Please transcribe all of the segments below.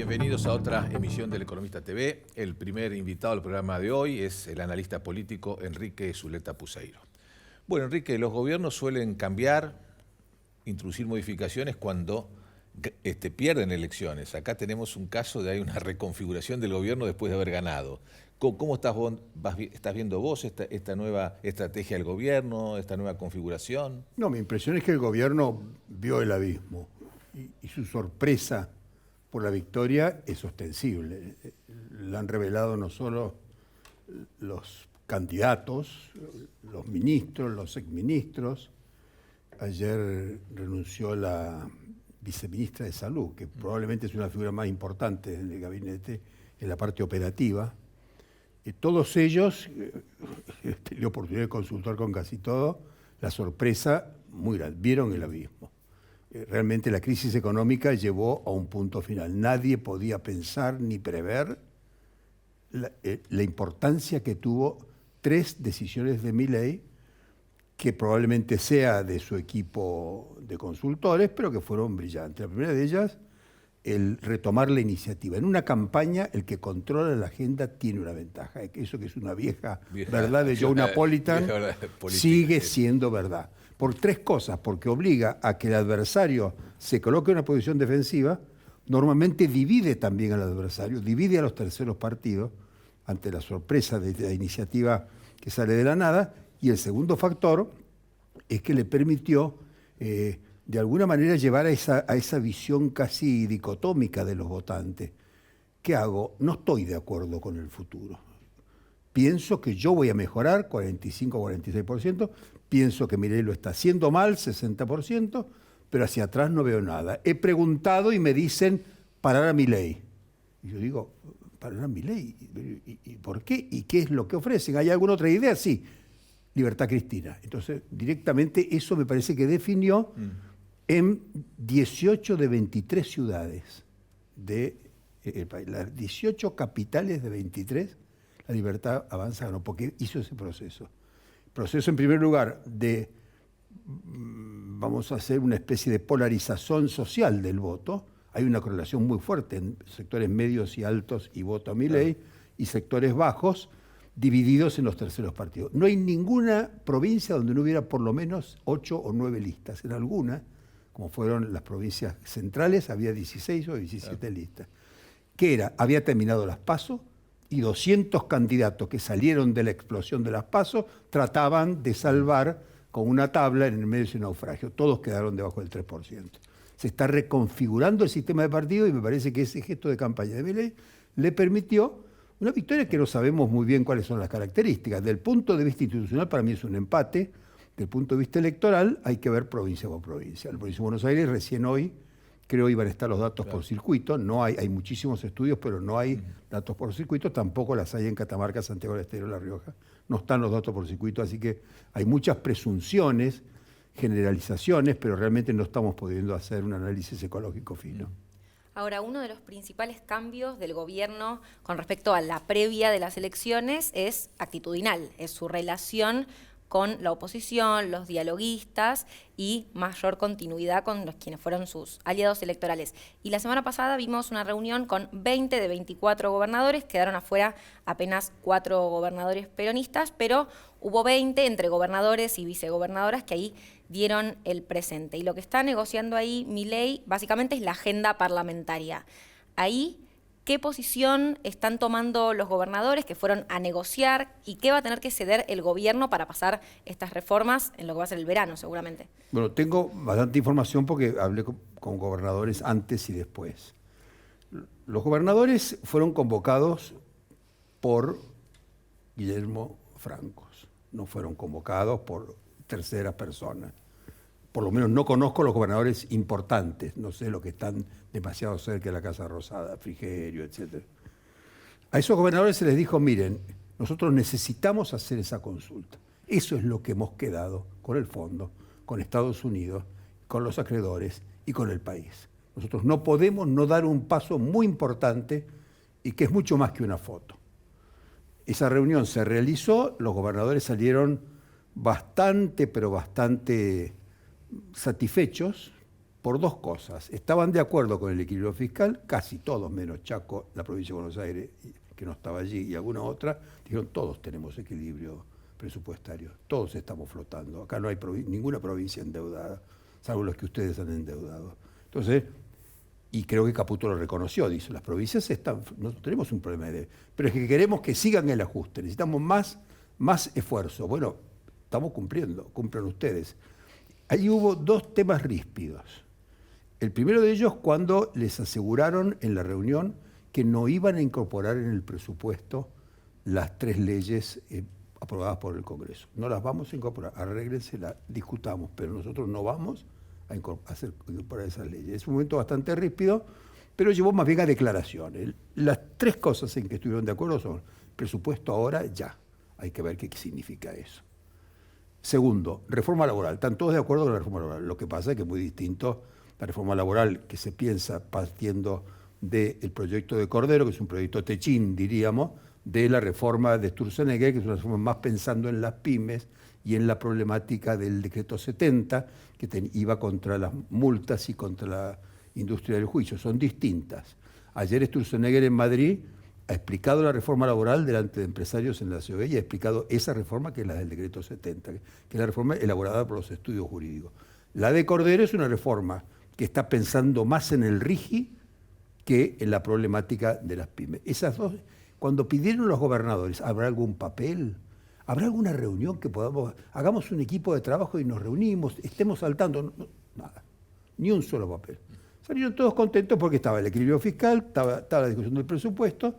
Bienvenidos a otra emisión del Economista TV. El primer invitado al programa de hoy es el analista político Enrique Zuleta Puseiro. Bueno, Enrique, los gobiernos suelen cambiar, introducir modificaciones cuando pierden elecciones. Acá tenemos un caso de hay una reconfiguración del gobierno después de haber ganado. ¿Cómo estás viendo vos esta nueva estrategia del gobierno, esta nueva configuración? No, mi impresión es que el gobierno vio el abismo y su sorpresa por la victoria es ostensible. La han revelado no solo los candidatos, los ministros, los exministros. Ayer renunció la viceministra de Salud, que probablemente es una figura más importante del gabinete en la parte operativa. Todos ellos, he tenido oportunidad de consultar con casi todo, la sorpresa muy grande, vieron el abismo. Realmente la crisis económica llevó a un punto final. Nadie podía pensar ni prever la importancia que tuvo 3 decisiones de Milei, que probablemente sea de su equipo de consultores, pero que fueron brillantes. La primera de ellas, el retomar la iniciativa. En una campaña, el que controla la agenda tiene una ventaja. Eso que es una vieja verdad de Joe Napolitan sigue siendo verdad. Por 3 cosas, porque obliga a que el adversario se coloque en una posición defensiva, normalmente divide también al adversario, divide a los terceros partidos ante la sorpresa de la iniciativa que sale de la nada, y el segundo factor es que le permitió de alguna manera llevar a esa visión casi dicotómica de los votantes. ¿Qué hago? No estoy de acuerdo con el futuro. Pienso que yo voy a mejorar 45 o 46%, pienso que Milei lo está haciendo mal 60%, pero hacia atrás no veo nada. He preguntado y me dicen parar a Milei. Y yo digo, ¿parar a Milei? ¿Y por qué? ¿Y qué es lo que ofrecen? ¿Hay alguna otra idea? Sí, Libertad Cristina. Entonces, directamente eso me parece que definió en 18 de 23 ciudades del país. Las 18 capitales de 23, la Libertad Avanza ganó, porque hizo ese proceso. Proceso, en primer lugar, de, vamos a hacer una especie de polarización social del voto. Hay una correlación muy fuerte en sectores medios y altos y voto a Milei, y sectores bajos divididos en los terceros partidos. No hay ninguna provincia donde no hubiera por lo menos 8 o 9 listas. En alguna, como fueron las provincias centrales, había 16 o 17 listas. ¿Qué era? Había terminado las PASO y 200 candidatos que salieron de la explosión de las PASO trataban de salvar con una tabla en el medio de ese naufragio. Todos quedaron debajo del 3%. Se está reconfigurando el sistema de partido y me parece que ese gesto de campaña de Milei le permitió una victoria que no sabemos muy bien cuáles son las características. Del punto de vista institucional, para mí es un empate. Del punto de vista electoral, hay que ver provincia por provincia. La provincia de Buenos Aires, recién hoy, creo iban a estar los datos por circuito. No hay muchísimos estudios, pero no hay datos por circuito. Tampoco las hay en Catamarca, Santiago del Estero, La Rioja. No están los datos por circuito, así que hay muchas presunciones, generalizaciones, pero realmente no estamos pudiendo hacer un análisis ecológico fino. Ahora, uno de los principales cambios del gobierno con respecto a la previa de las elecciones es actitudinal, es su relación con la oposición, los dialoguistas y mayor continuidad con quienes fueron sus aliados electorales. Y la semana pasada vimos una reunión con 20 de 24 gobernadores, quedaron afuera apenas 4 gobernadores peronistas, pero hubo 20 entre gobernadores y vicegobernadoras que ahí dieron el presente. Y lo que está negociando ahí Milei básicamente es la agenda parlamentaria. Ahí, ¿qué posición están tomando los gobernadores que fueron a negociar y qué va a tener que ceder el gobierno para pasar estas reformas en lo que va a ser el verano, seguramente? Bueno, tengo bastante información porque hablé con gobernadores antes y después. Los gobernadores fueron convocados por Guillermo Francos, no fueron convocados por terceras personas. Por lo menos no conozco los gobernadores importantes, no sé los que están demasiado cerca de la Casa Rosada, Frigerio, etc. A esos gobernadores se les dijo, miren, nosotros necesitamos hacer esa consulta. Eso es lo que hemos quedado con el fondo, con Estados Unidos, con los acreedores y con el país. Nosotros no podemos no dar un paso muy importante y que es mucho más que una foto. Esa reunión se realizó, los gobernadores salieron bastante, pero bastante satisfechos, por dos cosas. Estaban de acuerdo con el equilibrio fiscal, casi todos, menos Chaco, la provincia de Buenos Aires, que no estaba allí, y alguna otra, dijeron todos tenemos equilibrio presupuestario, todos estamos flotando. Acá no hay ninguna provincia endeudada, salvo los que ustedes han endeudado. Entonces, y creo que Caputo lo reconoció, dice, las provincias no tenemos un problema de... Pero es que queremos que sigan el ajuste, necesitamos más esfuerzo. Bueno, estamos cumpliendo, cumplan ustedes. Ahí hubo dos temas ríspidos. El primero de ellos cuando les aseguraron en la reunión que no iban a incorporar en el presupuesto las 3 leyes aprobadas por el Congreso. No las vamos a incorporar, arréglenselas, discutamos, pero nosotros no vamos a incorporar esas leyes. Es un momento bastante ríspido, pero llevó más bien a declaraciones. Las 3 cosas en que estuvieron de acuerdo son presupuesto ahora, ya. Hay que ver qué significa eso. Segundo, reforma laboral. Están todos de acuerdo con la reforma laboral. Lo que pasa es que es muy distinto la reforma laboral que se piensa partiendo del proyecto de Cordero, que es un proyecto techín, diríamos, de la reforma de Sturzenegger, que es una reforma más pensando en las pymes y en la problemática del decreto 70, que iba contra las multas y contra la industria del juicio. Son distintas. Ayer Sturzenegger en Madrid ha explicado la reforma laboral delante de empresarios en la COE y ha explicado esa reforma que es la del decreto 70, que es la reforma elaborada por los estudios jurídicos. La de Cordero es una reforma que está pensando más en el RIGI que en la problemática de las pymes. Esas dos, cuando pidieron los gobernadores, ¿habrá algún papel? ¿Habrá alguna reunión que hagamos un equipo de trabajo y nos reunimos, estemos saltando? No, nada, ni un solo papel. Salieron todos contentos porque estaba el equilibrio fiscal, estaba la discusión del presupuesto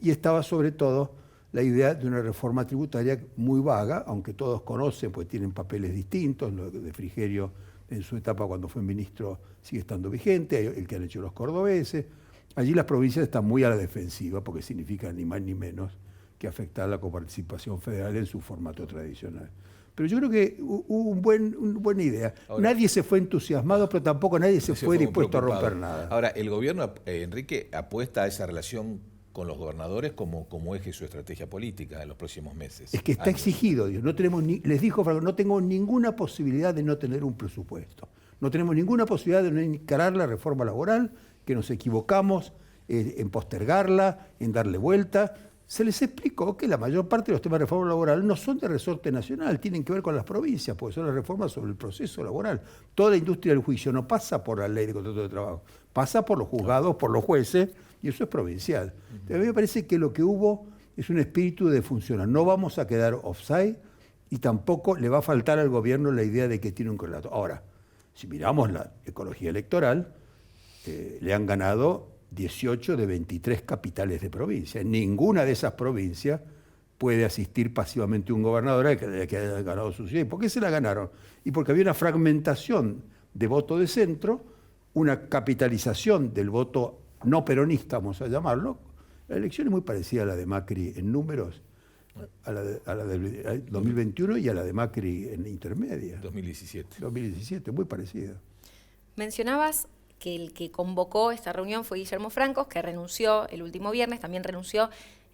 y estaba sobre todo la idea de una reforma tributaria muy vaga, aunque todos conocen, pues tienen papeles distintos, lo de Frigerio en su etapa cuando fue ministro sigue estando vigente, el que han hecho los cordobeses. Allí las provincias están muy a la defensiva porque significa ni más ni menos que afectar la coparticipación federal en su formato tradicional. Pero yo creo que hubo una buena idea. Ahora, nadie se fue entusiasmado, pero tampoco nadie se fue dispuesto a romper nada. Ahora, el gobierno, Enrique, apuesta a esa relación con los gobernadores como eje de su estrategia política en los próximos meses. Es que está exigido, Dios. No tenemos les dijo Franco, no tengo ninguna posibilidad de no tener un presupuesto. No tenemos ninguna posibilidad de no encarar la reforma laboral, que nos equivocamos en postergarla, en darle vuelta. Se les explicó que la mayor parte de los temas de reforma laboral no son de resorte nacional, tienen que ver con las provincias, porque son las reformas sobre el proceso laboral. Toda la industria del juicio no pasa por la ley de contrato de trabajo, pasa por los juzgados, por los jueces, y eso es provincial. A mí me parece que lo que hubo es un espíritu de funcionar. No vamos a quedar offside y tampoco le va a faltar al gobierno la idea de que tiene un correlato. Ahora, si miramos la ecología electoral, le han ganado 18 de 23 capitales de provincia. En ninguna de esas provincias puede asistir pasivamente un gobernador que haya ganado su ciudad. ¿Y por qué se la ganaron? Y porque había una fragmentación de voto de centro, una capitalización del voto no peronista, vamos a llamarlo. La elección es muy parecida a la de Macri en números, a la del 2021 y a la de Macri en intermedia. 2017, muy parecida. Mencionabas que el que convocó esta reunión fue Guillermo Francos, que renunció el último viernes, también renunció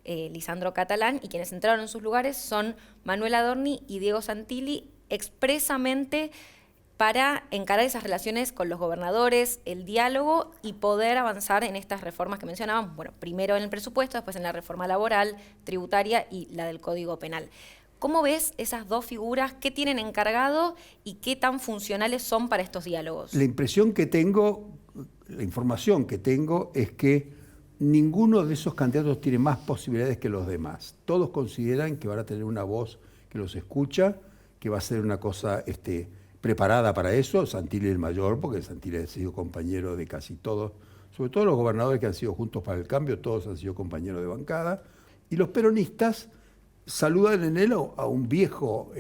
Lisandro Catalán, y quienes entraron en sus lugares son Manuel Adorni y Diego Santilli, expresamente para encarar esas relaciones con los gobernadores, el diálogo y poder avanzar en estas reformas que mencionábamos, bueno, primero en el presupuesto, después en la reforma laboral, tributaria y la del Código Penal. ¿Cómo ves esas dos figuras? ¿Qué tienen encargado y qué tan funcionales son para estos diálogos? La impresión que tengo, la información que tengo es que ninguno de esos candidatos tiene más posibilidades que los demás. Todos consideran que van a tener una voz que los escucha, que va a ser una cosa preparada para eso. Santilli el mayor, porque Santilli ha sido compañero de casi todos, sobre todo los gobernadores que han sido Juntos para el Cambio, todos han sido compañeros de bancada. Y los peronistas saludan en él a un viejo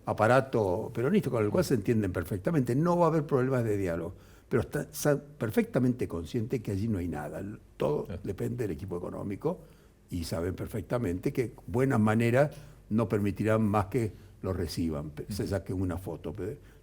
aparato peronista con el cual se entienden perfectamente. No va a haber problemas de diálogo, pero están perfectamente conscientes que allí no hay nada. Todo depende del equipo económico y saben perfectamente que buenas maneras no permitirán más que lo reciban, se saquen una foto.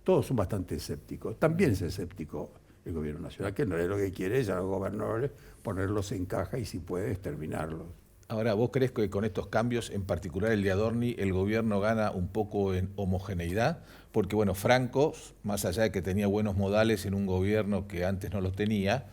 Todos son bastante escépticos. También es escéptico el gobierno nacional, que no es lo que quiere, ya los gobernadores ponerlos en caja y si puede exterminarlos. Ahora, ¿vos crees que con estos cambios, en particular el de Adorni, el gobierno gana un poco en homogeneidad? Porque, bueno, Franco, más allá de que tenía buenos modales en un gobierno que antes no los tenía,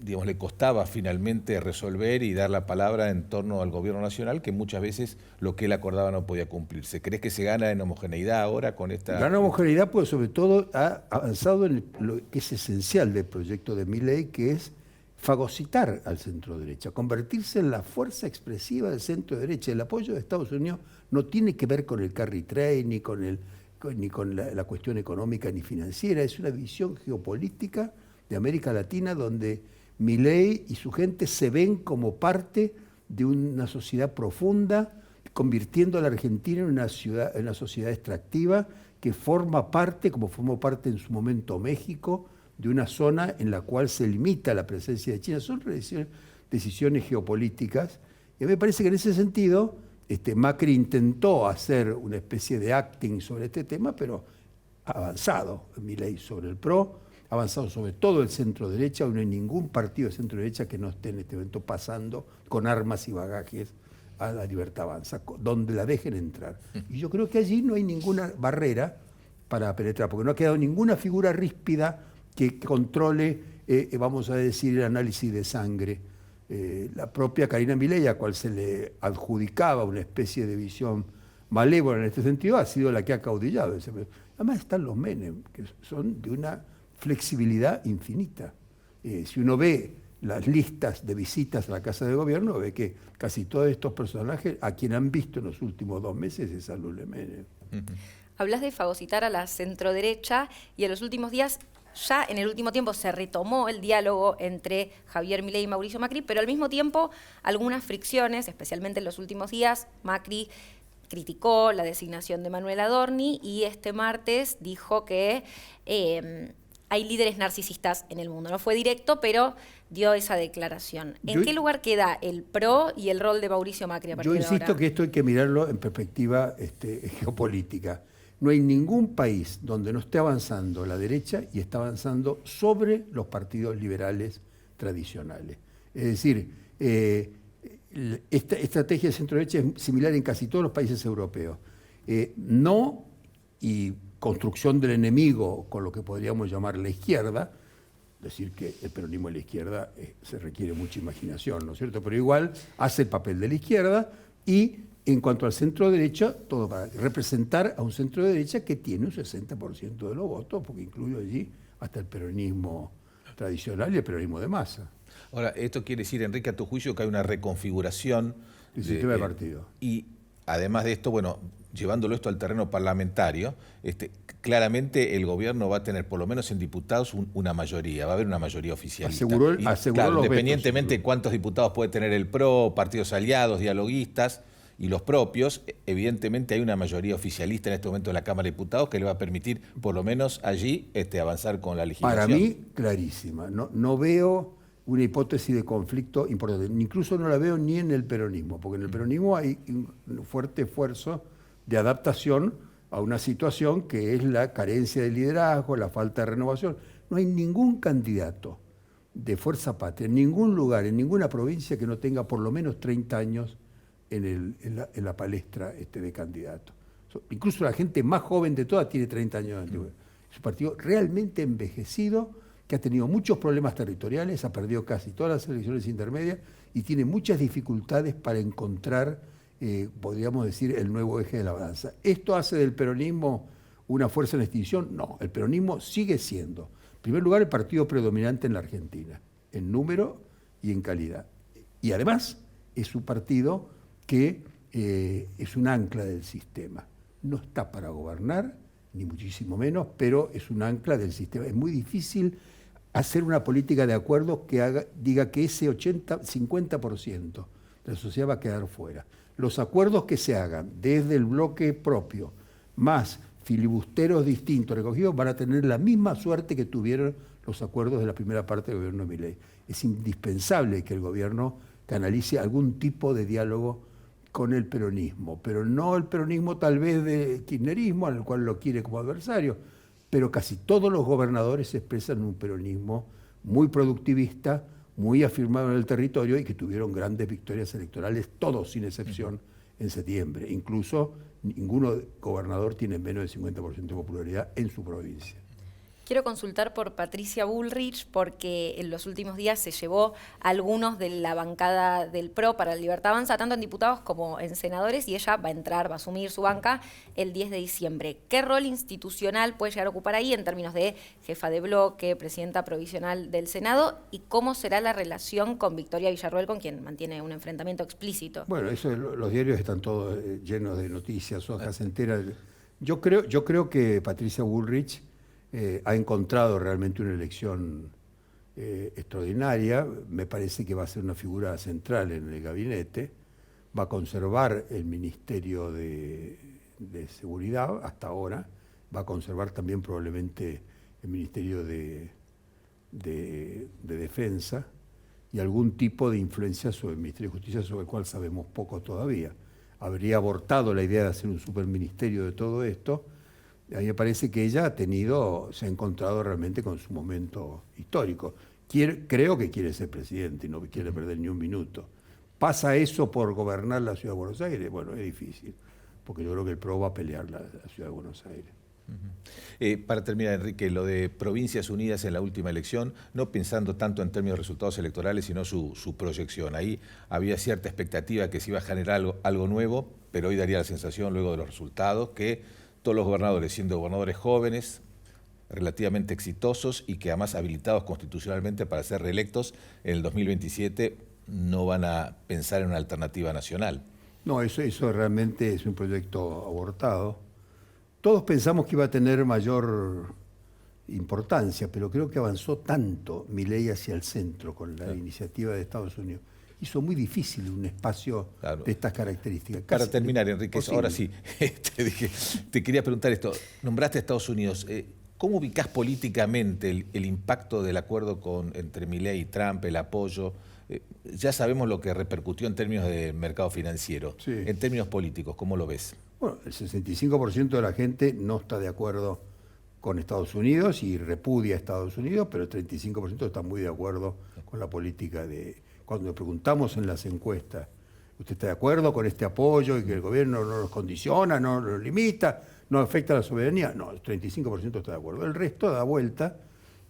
digamos, le costaba finalmente resolver y dar la palabra en torno al gobierno nacional, que muchas veces lo que él acordaba no podía cumplirse. ¿Crees que se gana en homogeneidad ahora con esta...? Gana homogeneidad, pues sobre todo ha avanzado en lo que es esencial del proyecto de Milei, que es fagocitar al centro derecha, convertirse en la fuerza expresiva del centro derecha. El apoyo de Estados Unidos no tiene que ver con el carry trade, ni con la cuestión económica ni financiera, es una visión geopolítica de América Latina donde Milei y su gente se ven como parte de una sociedad profunda, convirtiendo a la Argentina en una sociedad extractiva que forma parte, como formó parte en su momento México, de una zona en la cual se limita la presencia de China. Son decisiones geopolíticas. Y a mí me parece que en ese sentido Macri intentó hacer una especie de acting sobre este tema, pero ha avanzado Milei sobre el PRO, ha avanzado sobre todo el centro derecha. No hay ningún partido de centro derecha que no esté en este momento pasando con armas y bagajes a la Libertad Avanza, donde la dejen entrar. Y yo creo que allí no hay ninguna barrera para penetrar, porque no ha quedado ninguna figura ríspida que controle, vamos a decir, el análisis de sangre. La propia Karina Milei, a cual se le adjudicaba una especie de visión malévola en este sentido, ha sido la que ha caudillado. Además están los Menem, que son de una flexibilidad infinita. Si uno ve las listas de visitas a la Casa de Gobierno, ve que casi todos estos personajes, a quien han visto en los últimos 2 meses, es a Lula Menem. Hablas de fagocitar a la centroderecha y en los últimos días, ya en el último tiempo, se retomó el diálogo entre Javier Milei y Mauricio Macri, pero al mismo tiempo algunas fricciones, especialmente en los últimos días. Macri criticó la designación de Manuel Adorni y este martes dijo que hay líderes narcisistas en el mundo. No fue directo, pero dio esa declaración. ¿En qué lugar queda el PRO y el rol de Mauricio Macri a partir de ahora? Yo insisto que esto hay que mirarlo en perspectiva geopolítica. No hay ningún país donde no esté avanzando la derecha y está avanzando sobre los partidos liberales tradicionales. Es decir, esta estrategia de centro-derecha es similar en casi todos los países europeos. No, y construcción del enemigo con lo que podríamos llamar la izquierda, decir que el peronismo de la izquierda se requiere mucha imaginación, ¿no es cierto? Pero igual hace el papel de la izquierda y en cuanto al centro derecha, todo para representar a un centro derecha que tiene un 60% de los votos, porque incluye allí hasta el peronismo tradicional y el peronismo de masa. Ahora, esto quiere decir, Enrique, a tu juicio, que hay una reconfiguración del sistema de partido. Y además de esto, bueno, llevándolo esto al terreno parlamentario, claramente el gobierno va a tener, por lo menos en diputados, una mayoría, va a haber una mayoría oficialista. Aseguró claro, los independientemente de vetos, cuántos diputados puede tener el PRO, partidos aliados, dialoguistas y los propios, evidentemente hay una mayoría oficialista en este momento en la Cámara de Diputados que le va a permitir, por lo menos allí, avanzar con la legislación. Para mí, clarísima. No veo una hipótesis de conflicto importante. Incluso no la veo ni en el peronismo, porque en el peronismo hay un fuerte esfuerzo de adaptación a una situación que es la carencia de liderazgo, la falta de renovación. No hay ningún candidato de Fuerza Patria, en ningún lugar, en ninguna provincia que no tenga por lo menos 30 años en la palestra de candidatos. Incluso la gente más joven de todas tiene 30 años de antigüedad. Es un partido realmente envejecido, que ha tenido muchos problemas territoriales, ha perdido casi todas las elecciones intermedias y tiene muchas dificultades para encontrar, podríamos decir, el nuevo eje de la balanza. ¿Esto hace del peronismo una fuerza en extinción? No, el peronismo sigue siendo, en primer lugar, el partido predominante en la Argentina, en número y en calidad. Y además es un partido que es un ancla del sistema. No está para gobernar, ni muchísimo menos, pero es un ancla del sistema. Es muy difícil hacer una política de acuerdos que diga que ese 50% de la sociedad va a quedar fuera. Los acuerdos que se hagan desde el bloque propio, más filibusteros distintos recogidos, van a tener la misma suerte que tuvieron los acuerdos de la primera parte del gobierno de Milei. Es indispensable que el gobierno canalice algún tipo de diálogo con el peronismo, pero no el peronismo tal vez de kirchnerismo, al cual lo quiere como adversario, pero casi todos los gobernadores expresan un peronismo muy productivista, muy afirmados en el territorio y que tuvieron grandes victorias electorales, todos sin excepción, en septiembre. Incluso ninguno gobernador tiene menos del 50% de popularidad en su provincia. Quiero consultar por Patricia Bullrich porque en los últimos días se llevó a algunos de la bancada del PRO para la Libertad Avanza, tanto en diputados como en senadores, y ella va a asumir su banca el 10 de diciembre. ¿Qué rol institucional puede llegar a ocupar ahí en términos de jefa de bloque, presidenta provisional del Senado, y cómo será la relación con Victoria Villarroel, con quien mantiene un enfrentamiento explícito? Bueno, los diarios están todos llenos de noticias, hojas enteras. Yo creo que Patricia Bullrich ha encontrado realmente una elección extraordinaria. Me parece que va a ser una figura central en el gabinete. Va a conservar el Ministerio de Seguridad hasta ahora. Va a conservar también probablemente el Ministerio de Defensa y algún tipo de influencia sobre el Ministerio de Justicia, sobre el cual sabemos poco todavía. Habría abortado la idea de hacer un superministerio de todo esto. A mí me parece que ella se ha encontrado realmente con su momento histórico. Creo que quiere ser presidente y no quiere perder ni un minuto. ¿Pasa eso por gobernar la Ciudad de Buenos Aires? Bueno, es difícil, porque yo creo que el PRO va a pelear la Ciudad de Buenos Aires. Para terminar, Enrique, lo de Provincias Unidas en la última elección, no pensando tanto en términos de resultados electorales, sino su proyección. Ahí había cierta expectativa que se iba a generar algo nuevo, pero hoy daría la sensación, luego de los resultados, que todos los gobernadores, siendo gobernadores jóvenes, relativamente exitosos y que además habilitados constitucionalmente para ser reelectos en el 2027, no van a pensar en una alternativa nacional. No, eso realmente es un proyecto abortado. Todos pensamos que iba a tener mayor importancia, pero creo que avanzó tanto Milei hacia el centro con la iniciativa de Estados Unidos. Hizo muy difícil un espacio de estas características. Para terminar, Enrique, posible. ahora sí, te quería preguntar esto. Nombraste a Estados Unidos. ¿Cómo ubicás políticamente el impacto del acuerdo entre Milei y Trump, el apoyo? Ya sabemos lo que repercutió en términos de mercado financiero. Sí. En términos políticos, ¿cómo lo ves? Bueno, el 65% de la gente no está de acuerdo con Estados Unidos y repudia a Estados Unidos, pero el 35% está muy de acuerdo con la política de... Cuando le preguntamos en las encuestas, ¿usted está de acuerdo con este apoyo y que el gobierno no los condiciona, no los limita, no afecta a la soberanía? No, el 35% está de acuerdo. El resto da vuelta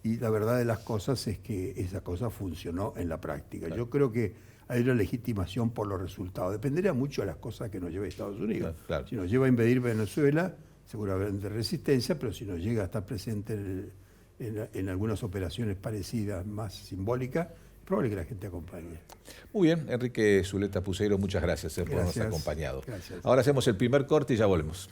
y la verdad de las cosas es que esa cosa funcionó en la práctica. Claro. Yo creo que hay una legitimación por los resultados. Dependería mucho de las cosas que nos lleve Estados Unidos. Claro. Si nos lleva a invadir Venezuela, seguramente resistencia, pero si nos llega a estar presente en algunas operaciones parecidas, más simbólicas, es probable que la gente acompañe. Muy bien, Enrique Zuleta Puseiro, muchas gracias por habernos acompañado. Gracias. Ahora hacemos el primer corte y ya volvemos.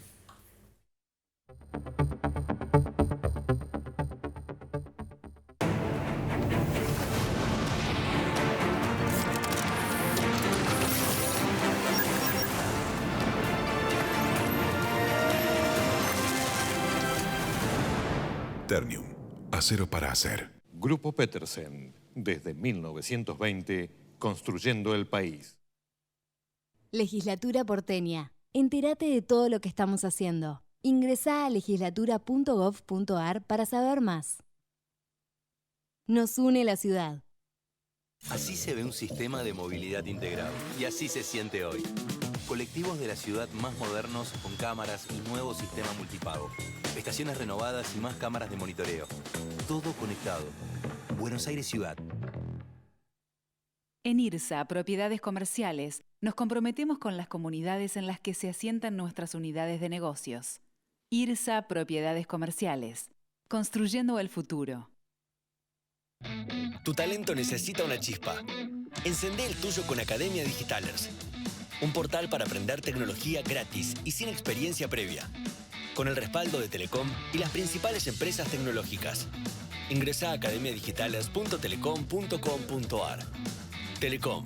Ternium, acero para hacer. Grupo Petersen, desde 1920, construyendo el país. Legislatura porteña. Entérate de todo lo que estamos haciendo. Ingresá a legislatura.gov.ar para saber más. Nos une la ciudad. Así se ve un sistema de movilidad integrado. Y así se siente hoy. Colectivos de la ciudad más modernos con cámaras y nuevo sistema multipago. Estaciones renovadas y más cámaras de monitoreo. Todo conectado. Buenos Aires Ciudad. En IRSA, Propiedades Comerciales, nos comprometemos con las comunidades en las que se asientan nuestras unidades de negocios. IRSA, Propiedades Comerciales. Construyendo el futuro. Tu talento necesita una chispa. Encendé el tuyo con Academia Digitalers. Un portal para aprender tecnología gratis y sin experiencia previa. Con el respaldo de Telecom y las principales empresas tecnológicas. Ingresá a academiadigitales.telecom.com.ar. Telecom.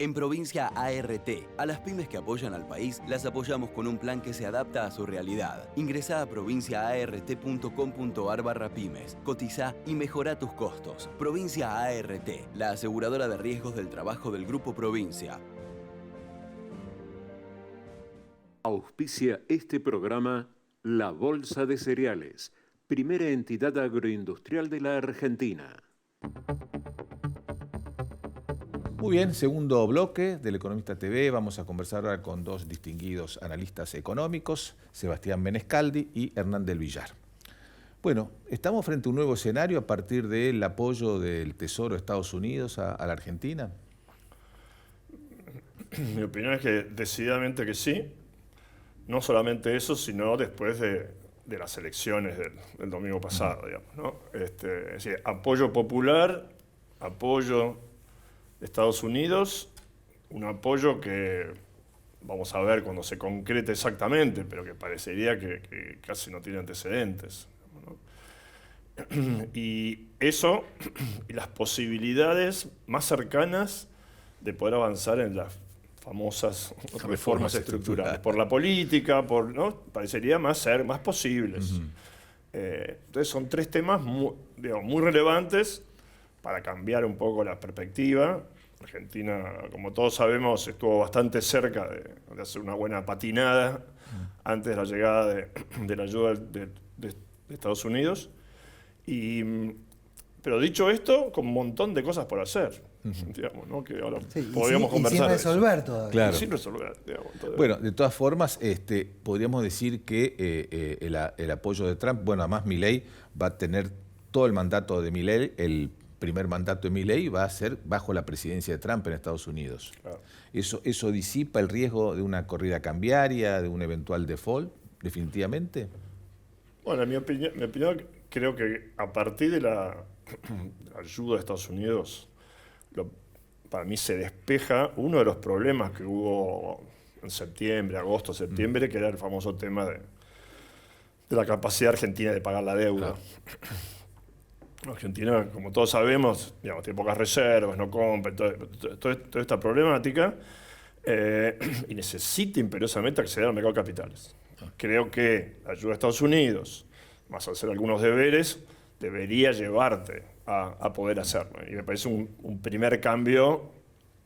En Provincia ART, a las pymes que apoyan al país, las apoyamos con un plan que se adapta a su realidad. Ingresá a provinciaart.com.ar/pymes, cotizá y mejorá tus costos. Provincia ART, la aseguradora de riesgos del trabajo del Grupo Provincia. Auspicia este programa La Bolsa de Cereales, primera entidad agroindustrial de la Argentina. Muy bien, segundo bloque del Economista TV. Vamos a conversar ahora con dos distinguidos analistas económicos, Sebastián Menescaldi y Hernán del Villar. Bueno, estamos frente a un nuevo escenario a partir del apoyo del Tesoro de Estados Unidos a la Argentina. Mi opinión es que decididamente que sí. No solamente eso, sino después de las elecciones del domingo pasado, digamos, ¿no? Es decir, apoyo popular, apoyo de Estados Unidos, un apoyo que vamos a ver cuando se concrete exactamente, pero que parecería que casi no tiene antecedentes, ¿no? Y eso, y las posibilidades más cercanas de poder avanzar en las famosas reformas estructurales, por la política, ¿no? Parecería ser más posibles. Entonces son tres temas muy relevantes para cambiar un poco la perspectiva. Argentina, como todos sabemos, estuvo bastante cerca de hacer una buena patinada antes de la llegada de la ayuda de Estados Unidos. Pero dicho esto, con un montón de cosas por hacer, digamos, ¿no? Que ahora podríamos conversar. Y sin resolver todavía. Claro. Y sin resolver, digamos, bueno, de todas formas, podríamos decir que el apoyo de Trump, bueno, además Milei va a tener todo el mandato de Milei, el primer mandato de Milei va a ser bajo la presidencia de Trump en Estados Unidos. Claro. ¿Eso disipa el riesgo de una corrida cambiaria, de un eventual default, definitivamente? Bueno, en mi opinión, creo que a partir de la ayuda de Estados Unidos, para mí se despeja uno de los problemas que hubo en agosto, septiembre, que era el famoso tema de la capacidad argentina de pagar la deuda. Claro. Argentina, como todos sabemos, digamos, tiene pocas reservas, no compra, toda esta problemática, y necesita imperiosamente acceder al mercado de capitales. Creo que la ayuda de Estados Unidos, más hacer algunos deberes, debería llevarte a poder hacerlo. Y me parece un primer cambio,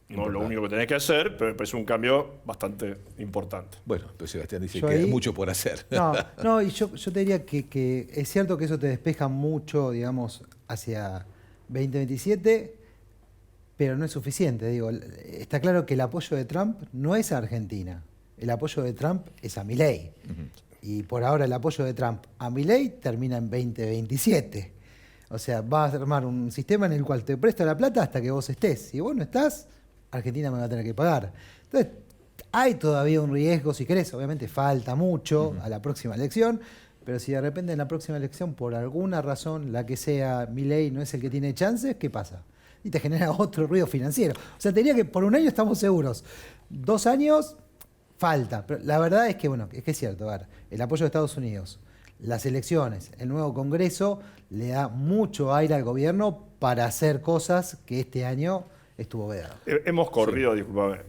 no lo único que tenés que hacer, pero me parece un cambio bastante importante. Bueno, pues Sebastián dice que hay mucho por hacer. No, y yo te diría que es cierto que eso te despeja mucho, digamos, hacia 2027, pero no es suficiente. Digo, está claro que el apoyo de Trump no es a Argentina, el apoyo de Trump es a Milei. Y por ahora el apoyo de Trump a Milei termina en 2027. O sea, vas a armar un sistema en el cual te presta la plata hasta que vos estés. Si vos no estás, Argentina me va a tener que pagar. Entonces, hay todavía un riesgo, si querés. Obviamente falta mucho a la próxima elección, pero si de repente en la próxima elección, por alguna razón, la que sea, Milei no es el que tiene chances, ¿qué pasa? Y te genera otro ruido financiero. O sea, te diría que por un año estamos seguros. 2 años... falta, pero la verdad es que, bueno, es que es cierto, a ver, el apoyo de Estados Unidos, las elecciones, el nuevo Congreso, le da mucho aire al gobierno para hacer cosas que este año estuvo vedado. Hemos corrido, discúlpame,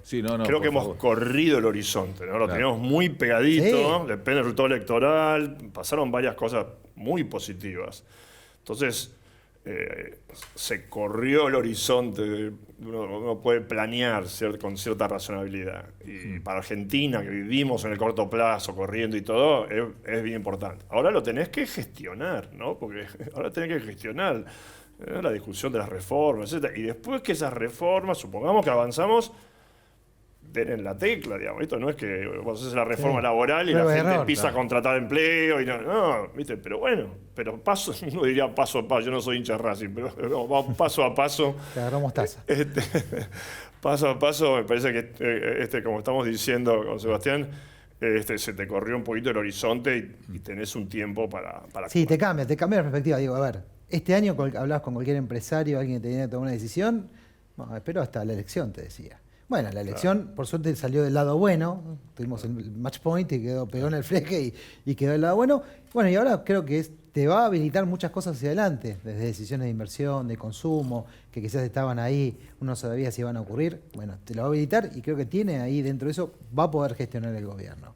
creo que hemos corrido el horizonte, ¿no? Lo tenemos muy pegadito, depende del resultado electoral, pasaron varias cosas muy positivas. Entonces, se corrió el horizonte, uno puede planear con cierta razonabilidad. Y para Argentina, que vivimos en el corto plazo, corriendo y todo, es bien importante. Ahora lo tenés que gestionar, ¿no? Porque ahora tenés que gestionar la discusión de las reformas, etc. Y después que esas reformas, supongamos que avanzamos, den en la tecla, digamos. Esto no es que vos haces la reforma laboral y la gente empieza a contratar empleo y no, ¿viste? Pero bueno, uno diría paso a paso, yo no soy hincha de Racing, pero vamos paso a paso. Te agarramos taza. Paso a paso, me parece que, como estamos diciendo con Sebastián, se te corrió un poquito el horizonte y tenés un tiempo para sí, te cambia la perspectiva. Digo, a ver, este año hablabas con cualquier empresario, alguien que tenía que tomar una decisión, no, espero hasta la elección, te decía. Bueno, la elección, por suerte, salió del lado bueno. Tuvimos el match point y pegó en el fleje y quedó del lado bueno. Bueno, y ahora creo que te va a habilitar muchas cosas hacia adelante, desde decisiones de inversión, de consumo, que quizás estaban ahí, uno no sabía si iban a ocurrir. Bueno, te lo va a habilitar y creo que tiene ahí dentro de eso, va a poder gestionar el gobierno.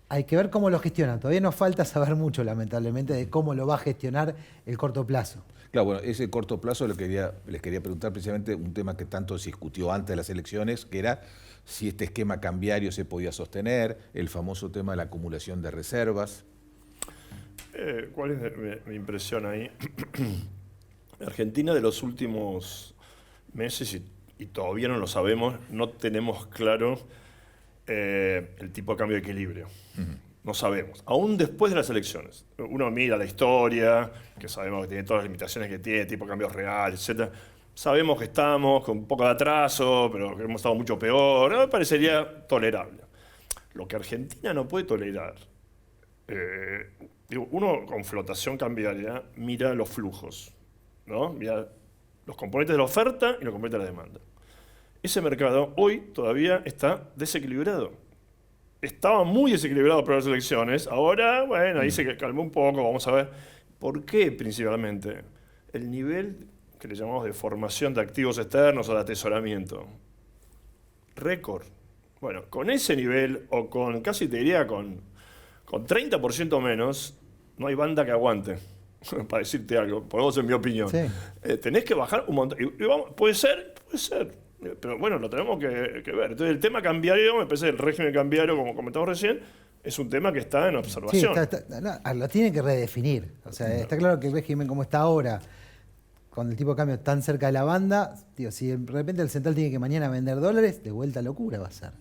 Hay que ver cómo lo gestiona. Todavía nos falta saber mucho, lamentablemente, de cómo lo va a gestionar el corto plazo. Claro, bueno, ese corto plazo les quería preguntar precisamente un tema que tanto se discutió antes de las elecciones, que era si este esquema cambiario se podía sostener, el famoso tema de la acumulación de reservas. ¿Cuál es mi impresión ahí? Argentina de los últimos meses, y todavía no lo sabemos, no tenemos claro el tipo de cambio de equilibrio. No sabemos. Aún después de las elecciones. Uno mira la historia, que sabemos que tiene todas las limitaciones que tiene, tipo de cambio real, etc. Sabemos que estamos con un poco de atraso, pero que hemos estado mucho peor. Me parecería tolerable. Lo que Argentina no puede tolerar, uno con flotación cambiaria mira los flujos, ¿no? Mira los componentes de la oferta y los componentes de la demanda. Ese mercado hoy todavía está desequilibrado. Estaba muy desequilibrado por las elecciones, ahora, bueno, ahí se calmó un poco, vamos a ver. ¿Por qué principalmente? El nivel que le llamamos de formación de activos externos o de atesoramiento. Récord. Bueno, con ese nivel, o con casi te diría con 30% menos, no hay banda que aguante. Para decirte algo, por vos en mi opinión. Sí. Tenés que bajar un montón. Y vamos, puede ser. Pero bueno, lo tenemos que ver. Entonces el tema cambiario, me parece que el régimen cambiario, como comentamos recién, es un tema que está en observación. Sí, lo tienen que redefinir. O sea, está claro que el régimen como está ahora, con el tipo de cambio tan cerca de la banda, digo, si de repente el central tiene que mañana vender dólares, de vuelta locura va a ser.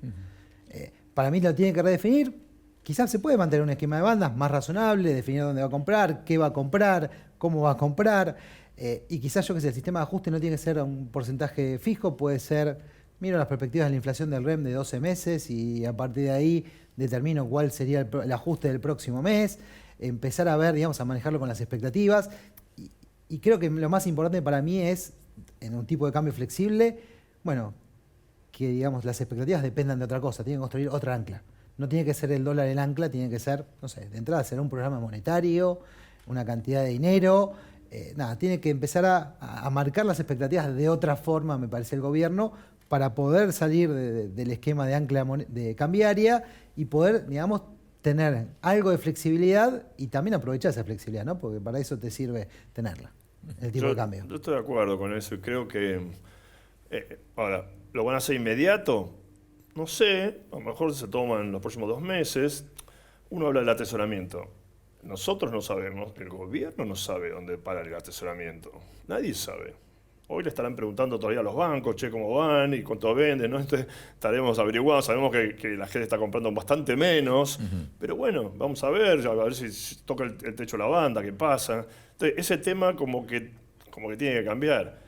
Para mí lo tienen que redefinir. Quizás se puede mantener un esquema de bandas más razonable, definir dónde va a comprar, qué va a comprar, cómo va a comprar. Y quizás, yo que sé, el sistema de ajuste no tiene que ser un porcentaje fijo, puede ser, miro las perspectivas de la inflación del REM de 12 meses y a partir de ahí determino cuál sería el ajuste del próximo mes, empezar a ver, digamos, a manejarlo con las expectativas. Y creo que lo más importante para mí es, en un tipo de cambio flexible, bueno, que digamos las expectativas dependan de otra cosa, tienen que construir otra ancla. No tiene que ser el dólar el ancla, tiene que ser, no sé, de entrada será un programa monetario, una cantidad de dinero. Tiene que empezar a marcar las expectativas de otra forma, me parece, el gobierno, para poder salir del esquema de ancla de cambiaria y poder, digamos, tener algo de flexibilidad y también aprovechar esa flexibilidad, ¿no? Porque para eso te sirve tenerla, el tipo de cambio. Yo estoy de acuerdo con eso y creo que ahora, ¿lo van a hacer inmediato? No sé, a lo mejor se toman los próximos 2 meses. Uno habla del atesoramiento. Nosotros no sabemos, el gobierno no sabe dónde para el atesoramiento. Nadie sabe. Hoy le estarán preguntando todavía a los bancos, cómo van y cuánto venden, ¿no? Entonces estaremos averiguando, sabemos que la gente está comprando bastante menos, pero bueno, vamos a ver si toca el techo de la banda, qué pasa. Entonces ese tema como que tiene que cambiar.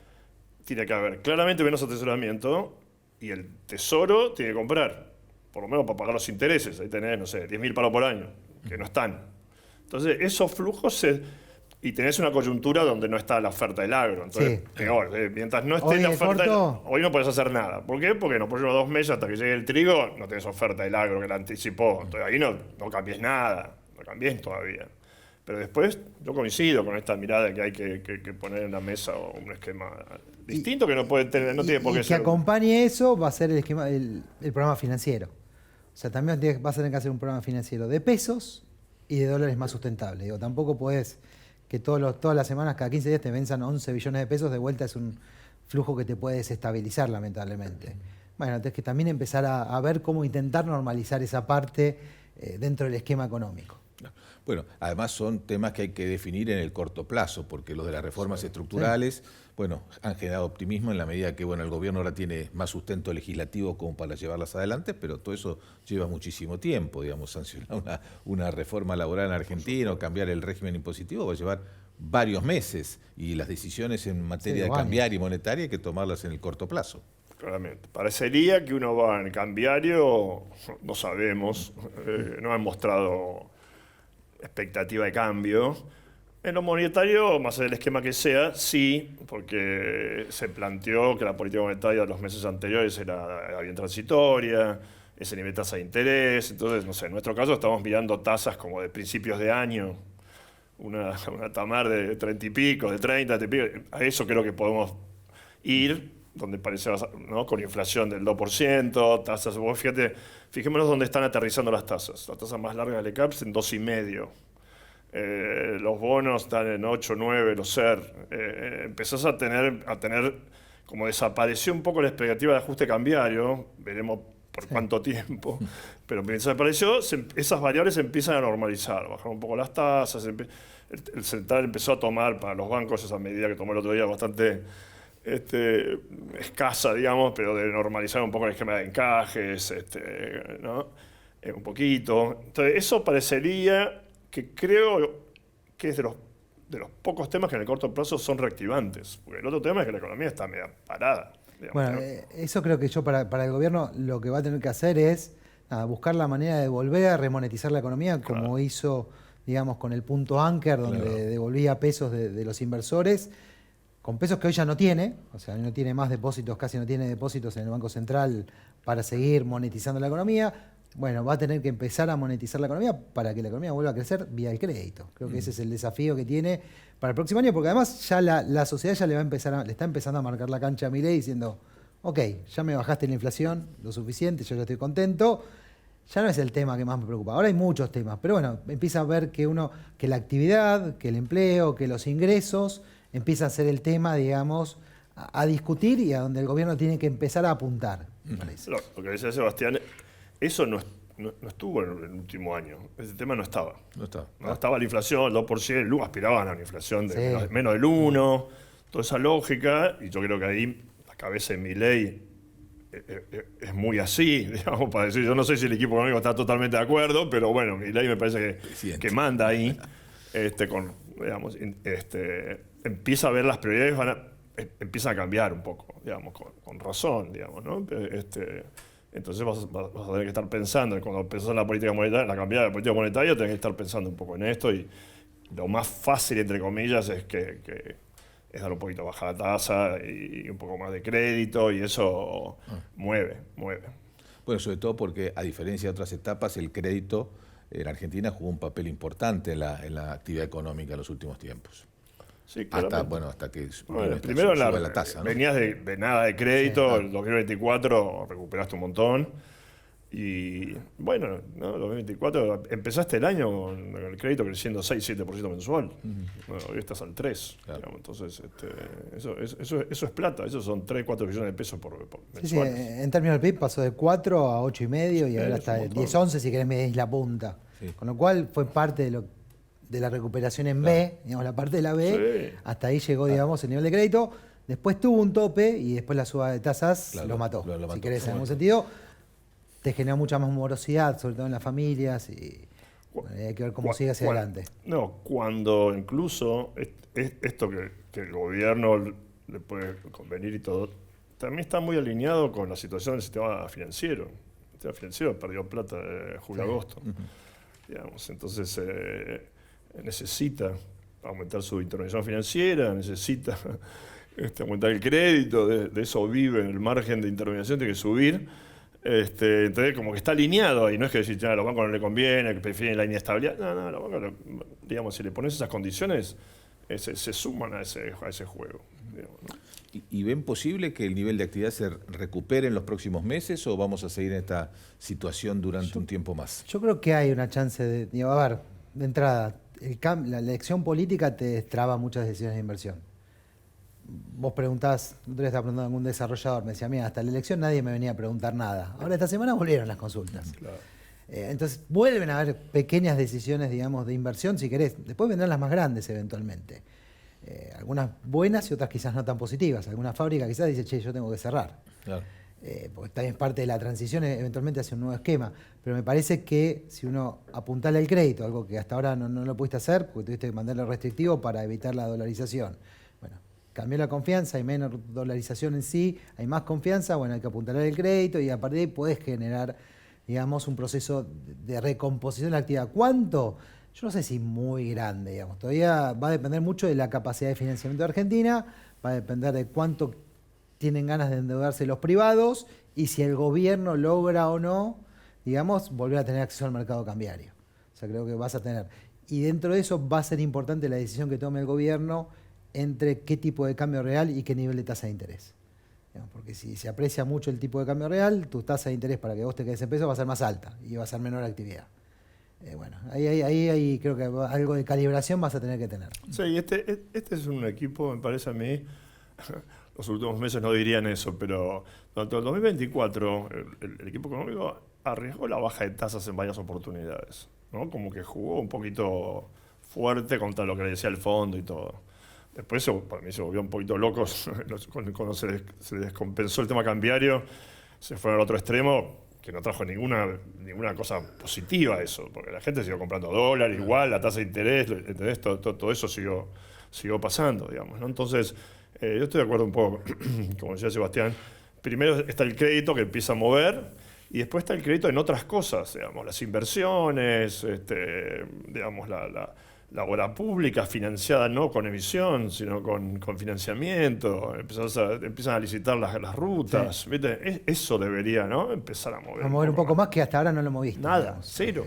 Tiene que haber claramente menos atesoramiento y el tesoro tiene que comprar, por lo menos para pagar los intereses. Ahí tenés, no sé, 10.000 palos por año, que no están. Entonces, esos flujos y tenés una coyuntura donde no está la oferta del agro. Entonces, peor. Mientras no esté la oferta, hoy no podés hacer nada. ¿Por qué? Porque en los próximos 2 meses, hasta que llegue el trigo, no tenés oferta del agro que la anticipó. Entonces, ahí no cambies nada. No cambies todavía. Pero después, yo coincido con esta mirada de que hay que poner en la mesa un esquema distinto que no tiene por qué ser. Y que acompañe eso va a ser el esquema, el programa financiero. O sea, también vas a tener que hacer un programa financiero de pesos y de dólares más sustentable. Digo, tampoco podés que todas las semanas, cada 15 días te venzan 11 billones de pesos, de vuelta es un flujo que te puede desestabilizar, lamentablemente. Bueno, entonces que también empezar a ver cómo intentar normalizar esa parte dentro del esquema económico. Bueno, además son temas que hay que definir en el corto plazo, porque los de las reformas estructurales, bueno, han generado optimismo en la medida que, bueno, el gobierno ahora tiene más sustento legislativo como para llevarlas adelante, pero todo eso lleva muchísimo tiempo, digamos, sancionar una reforma laboral en Argentina o cambiar el régimen impositivo va a llevar varios meses y las decisiones en materia de cambiaria y monetaria hay que tomarlas en el corto plazo. Claramente. Parecería que uno va en el cambiario, no sabemos, no han mostrado expectativa de cambio. En lo monetario, más allá del esquema que sea, sí, porque se planteó que la política monetaria de los meses anteriores era bien transitoria, ese nivel de tasa de interés. Entonces, no sé, en nuestro caso estamos mirando tasas como de principios de año, una tamar de 30 y pico, de 30, a eso creo que podemos ir, donde parece, ¿no? Con inflación del 2%, tasas, vos fijémonos dónde están aterrizando las tasas. La tasa más larga del ECAPS en 2,5. Los bonos están en 8, 9, los SER. Empezás a tener, como desapareció un poco la expectativa de ajuste cambiario, veremos por cuánto tiempo, pero mientras desapareció, esas variables se empiezan a normalizar, bajaron un poco las tasas, el central empezó a tomar para los bancos esa medida que tomó el otro día bastante escasa, digamos, pero de normalizar un poco el esquema de encajes, ¿no? Un poquito. Entonces, eso parecería que creo que es de los pocos temas que en el corto plazo son reactivantes, porque el otro tema es que la economía está media parada. Digamos, bueno, ¿no? eso creo que yo para el gobierno lo que va a tener que hacer es buscar la manera de volver a remonetizar la economía como hizo, digamos, con el punto Anker, donde devolvía pesos de los inversores, con pesos que hoy ya no tiene, o sea, no tiene más depósitos, casi no tiene depósitos en el Banco Central para seguir monetizando la economía. Bueno, va a tener que empezar a monetizar la economía para que la economía vuelva a crecer vía el crédito. Creo que ese es el desafío que tiene para el próximo año, porque además ya la sociedad ya le está empezando a marcar la cancha a Milei diciendo, ok, ya me bajaste la inflación lo suficiente, yo ya estoy contento, ya no es el tema que más me preocupa. Ahora hay muchos temas, pero bueno, empieza a ver que la actividad, que el empleo, que los ingresos empieza a ser el tema, digamos, a discutir y a donde el gobierno tiene que empezar a apuntar, me parece. Lo que decía Sebastián, eso no estuvo en el último año. Ese tema no estaba. No estaba la inflación, el 2%, aspiraban a una inflación de menos del 1%, toda esa lógica, y yo creo que ahí la cabeza de Milei es muy así, digamos, para decir, yo no sé si el equipo económico está totalmente de acuerdo, pero bueno, Milei me parece que manda ahí, digamos, empieza a ver las prioridades, empiezan a cambiar un poco, digamos, con razón, digamos, ¿no? Entonces vas a tener que estar pensando, cuando pensás en la política monetaria, la cambiada de política monetaria, tenés que estar pensando un poco en esto, y lo más fácil, entre comillas, es es dar un poquito baja la tasa y un poco más de crédito, y eso mueve. Bueno, sobre todo porque, a diferencia de otras etapas, el crédito en Argentina jugó un papel importante en la actividad económica en los últimos tiempos. Sí, hasta que primero sube la tasa, ¿no? Venías de nada de crédito, el 2024 recuperaste un montón. Y bueno, ¿no? 2024 empezaste el año con el crédito creciendo 6-7% mensual. Bueno, hoy estás al 3%. Digamos, entonces, eso es plata, esos son 3-4 billones de pesos por mensuales. Sí, en términos del PIB pasó de 4 a 8,5 y ahora está 10-11 si querés medís la punta. Sí. Con lo cual fue parte de la recuperación en B, digamos, la parte de la B, hasta ahí llegó, digamos, el nivel de crédito. Después tuvo un tope y después la suba de tasas lo mató. Si querés, en algún sentido, te genera mucha más morosidad, sobre todo en las familias, y hay que ver cómo sigue hacia adelante. No, cuando incluso esto que el gobierno le puede convenir y todo, también está muy alineado con la situación del sistema financiero. El sistema financiero perdió plata de julio a agosto. Digamos, entonces necesita aumentar su intervención financiera, necesita aumentar el crédito, de eso vive, en el margen de intervención tiene que subir. Entonces, como que está alineado ahí, no es que decir, a los bancos no le conviene, que prefieren la inestabilidad. No, los bancos, digamos, si le pones esas condiciones, se suman a ese juego. Digamos, ¿no? ¿Y ven posible que el nivel de actividad se recupere en los próximos meses o vamos a seguir en esta situación durante un tiempo más? Yo creo que hay una chance de entrada, la elección política te destraba muchas decisiones de inversión. Vos preguntás, yo te estaba preguntando a algún desarrollador, me decía, mira, hasta la elección nadie me venía a preguntar nada. Ahora esta semana volvieron las consultas. Claro. Entonces vuelven a haber pequeñas decisiones, digamos, de inversión, si querés. Después vendrán las más grandes eventualmente. Algunas buenas y otras quizás no tan positivas. Alguna fábrica quizás dice, che, yo tengo que cerrar. Claro. Porque también es parte de la transición eventualmente hacia un nuevo esquema. Pero me parece que si uno apuntale al crédito, algo que hasta ahora no lo pudiste hacer, porque tuviste que mandarle restrictivo para evitar la dolarización. Bueno, cambió la confianza, hay menos dolarización en sí, hay más confianza, bueno, hay que apuntalar el crédito y a partir de ahí podés generar, digamos, un proceso de recomposición de la actividad. ¿Cuánto? Yo no sé si muy grande, digamos. Todavía va a depender mucho de la capacidad de financiamiento de Argentina, va a depender de cuánto tienen ganas de endeudarse los privados y si el gobierno logra o no, digamos, volver a tener acceso al mercado cambiario. O sea, creo que vas a tener. Y dentro de eso va a ser importante la decisión que tome el gobierno entre qué tipo de cambio real y qué nivel de tasa de interés. Porque si se aprecia mucho el tipo de cambio real, tu tasa de interés para que vos te quedes en pesos va a ser más alta y va a ser menor actividad. Bueno, ahí creo que algo de calibración vas a tener que tener. Sí, este es un equipo, me parece a mí, los últimos meses no dirían eso, pero durante el 2024 el equipo económico arriesgó la baja de tasas en varias oportunidades, ¿no? Como que jugó un poquito fuerte contra lo que le decía el fondo y todo. Después para mí se volvió un poquito locos cuando se les descompensó el tema cambiario, se fueron al otro extremo, que no trajo ninguna cosa positiva eso, porque la gente siguió comprando dólares, igual, la tasa de interés, ¿entendés? Todo eso siguió pasando, digamos, ¿no? Entonces, yo estoy de acuerdo un poco, como decía Sebastián, primero está el crédito que empieza a mover, y después está el crédito en otras cosas, digamos, las inversiones, digamos, la obra pública financiada no con emisión, sino con financiamiento, empiezan a licitar las rutas, sí. ¿Viste? Eso debería, ¿no? Empezar a mover. A mover un poco más, que hasta ahora no lo moviste. Nada, digamos. Cero.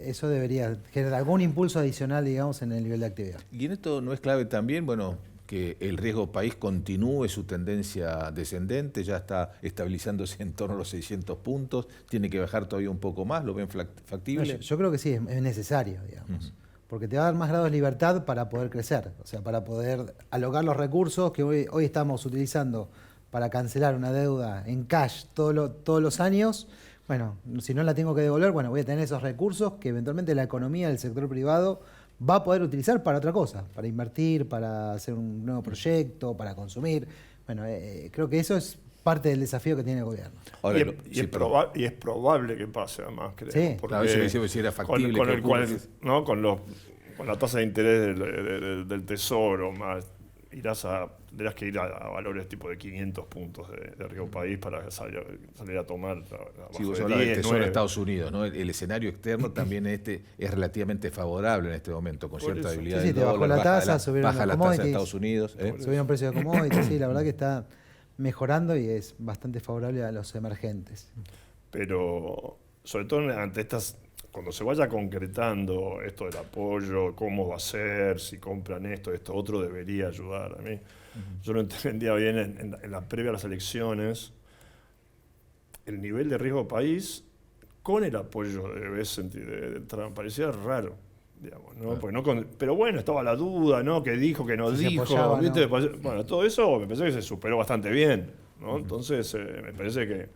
Eso debería generar algún impulso adicional, digamos, en el nivel de actividad. Y en esto no es clave también, bueno, que el riesgo país continúe su tendencia descendente, ya está estabilizándose en torno a los 600 puntos, tiene que bajar todavía un poco más, ¿lo ven factible? No, yo creo que sí, es necesario, digamos. Porque te va a dar más grados de libertad para poder crecer, o sea, para poder alocar los recursos que hoy estamos utilizando para cancelar una deuda en cash todos los años. Bueno, si no la tengo que devolver, bueno, voy a tener esos recursos que eventualmente la economía del sector privado va a poder utilizar para otra cosa, para invertir, para hacer un nuevo proyecto, para consumir. Bueno, creo que eso es parte del desafío que tiene el gobierno. Ahora, y es probable que pase, además, creo. Sí. A veces me decía si era factible. Con la tasa de interés del Tesoro, más tendrás que ir a valores tipo de 500 puntos de riesgo país para salir a tomar. Sí, vos hablabas del Tesoro de Estados Unidos, ¿no? El escenario externo también es relativamente favorable en este momento, con cierta debilidad del dólar. Bajó la tasa, subieron baja la tasa de Estados Unidos. Subieron precios de commodities, sí, la verdad que está mejorando y es bastante favorable a los emergentes. Pero, sobre todo ante estas, cuando se vaya concretando esto del apoyo, cómo va a ser, si compran esto otro, debería ayudar a mí. Yo no entendía bien en la previa a las elecciones el nivel de riesgo país con el apoyo de Trump. Parecía raro, digamos, ¿no? Porque pero bueno, estaba la duda, ¿no? Que dijo, que no dijo, apoyaba, ¿viste? ¿No? Bueno, todo eso me parece que se superó bastante bien, ¿no? Entonces, me parece que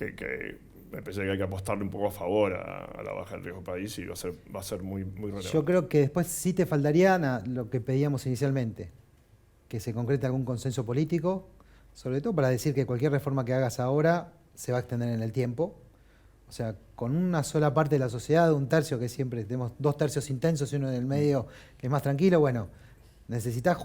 hay que apostarle un poco a favor a la baja del riesgo país, y va a ser muy relevante. Yo creo que después sí te faltaría lo que pedíamos inicialmente, que se concrete algún consenso político, sobre todo para decir que cualquier reforma que hagas ahora se va a extender en el tiempo. O sea, con una sola parte de la sociedad, un tercio, que siempre tenemos 2 tercios intensos y uno en el medio que es más tranquilo, bueno, necesitas,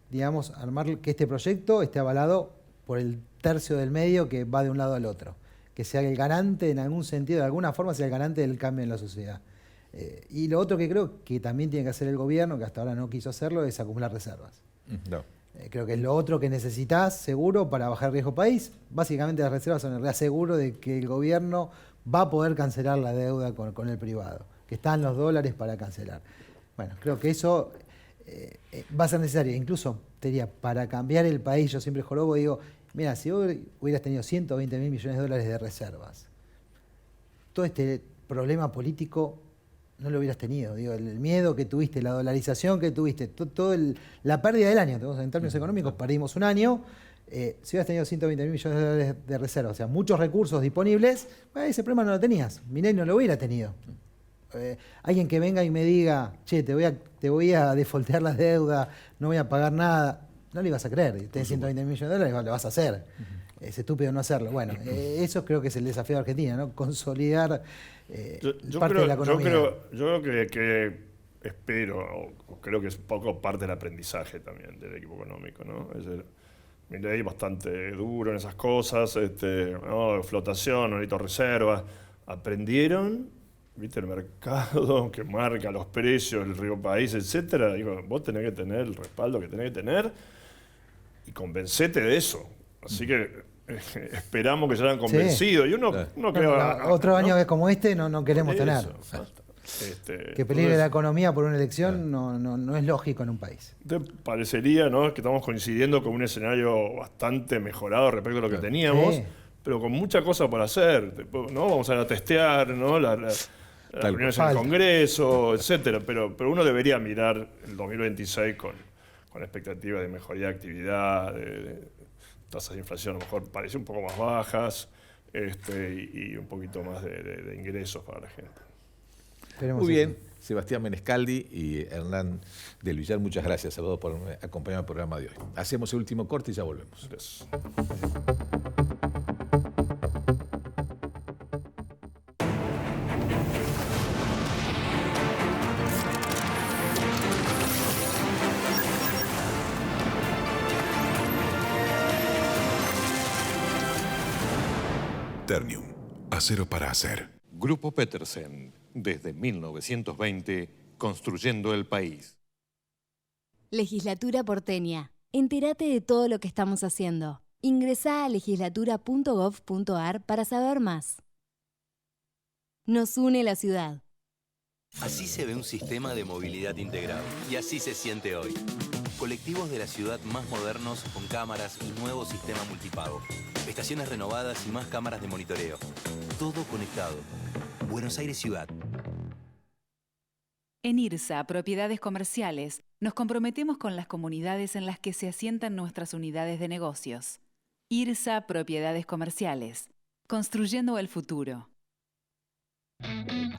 digamos, armar que este proyecto esté avalado por el tercio del medio que va de un lado al otro, que sea el garante, en algún sentido, de alguna forma, sea el garante del cambio en la sociedad. Y lo otro que creo que también tiene que hacer el gobierno, que hasta ahora no quiso hacerlo, es acumular reservas. No. Creo que es lo otro que necesitas, seguro, para bajar el riesgo país. Básicamente las reservas son el reaseguro de que el gobierno va a poder cancelar la deuda con el privado, que están los dólares para cancelar. Bueno, creo que eso va a ser necesario. Incluso, te diría, para cambiar el país, yo siempre jorobo, digo, mira, si hoy hubieras tenido 120 mil millones de dólares de reservas, todo este problema político no lo hubieras tenido. Digo, el miedo que tuviste, la dolarización que tuviste, la pérdida del año, en términos económicos, perdimos un año. Si hubieras tenido 120 mil millones de dólares de reservas, o sea, muchos recursos disponibles, ese problema no lo tenías. Milei no lo hubiera tenido. Alguien que venga y me diga, che, te voy a defoltear la deuda, no voy a pagar nada, no le ibas a creer. Tenés 120 millones de dólares, lo vas a hacer. Es estúpido no hacerlo. Bueno, eso creo que es el desafío de Argentina, ¿no? Consolidar parte de la economía. Yo creo que espero, o creo que es poco parte del aprendizaje también del equipo económico, ¿no? Es decir, Milei bastante duro en esas cosas, ¿no? Flotación, no necesito reservas. Aprendieron, viste, el mercado que marca los precios, el riesgo país, etcétera. Digo, vos tenés que tener el respaldo que tenés que tener y convencete de eso. Así que esperamos que se hayan convencido. Y uno creo, otro año que como este no queremos tener. Que peligre la economía por una elección no es lógico en un país. Parecería, ¿no?, que estamos coincidiendo con un escenario bastante mejorado respecto a lo que teníamos, pero con mucha cosa por hacer, ¿no? Vamos a testear, ¿no?, las reuniones en el Congreso, etcétera. Pero uno debería mirar el 2026 con con expectativas de mejoría de actividad, de tasas de inflación a lo mejor parece un poco más bajas, y un poquito más de ingresos para la gente. Muy bien, Sebastián Menescaldi y Hernán del Villar, muchas gracias. Saludos por acompañarme al programa de hoy. Hacemos el último corte y ya volvemos. Gracias. Ternium, acero para hacer. Grupo Petersen, desde 1920, construyendo el país. Legislatura porteña. Entérate de todo lo que estamos haciendo. Ingresá a legislatura.gov.ar para saber más. Nos une la ciudad. Así se ve un sistema de movilidad integrado. Y así se siente hoy. Colectivos de la ciudad más modernos con cámaras y nuevo sistema multipago. Estaciones renovadas y más cámaras de monitoreo. Todo conectado. Buenos Aires Ciudad. En IRSA, Propiedades Comerciales, nos comprometemos con las comunidades en las que se asientan nuestras unidades de negocios. IRSA, Propiedades Comerciales. Construyendo el futuro.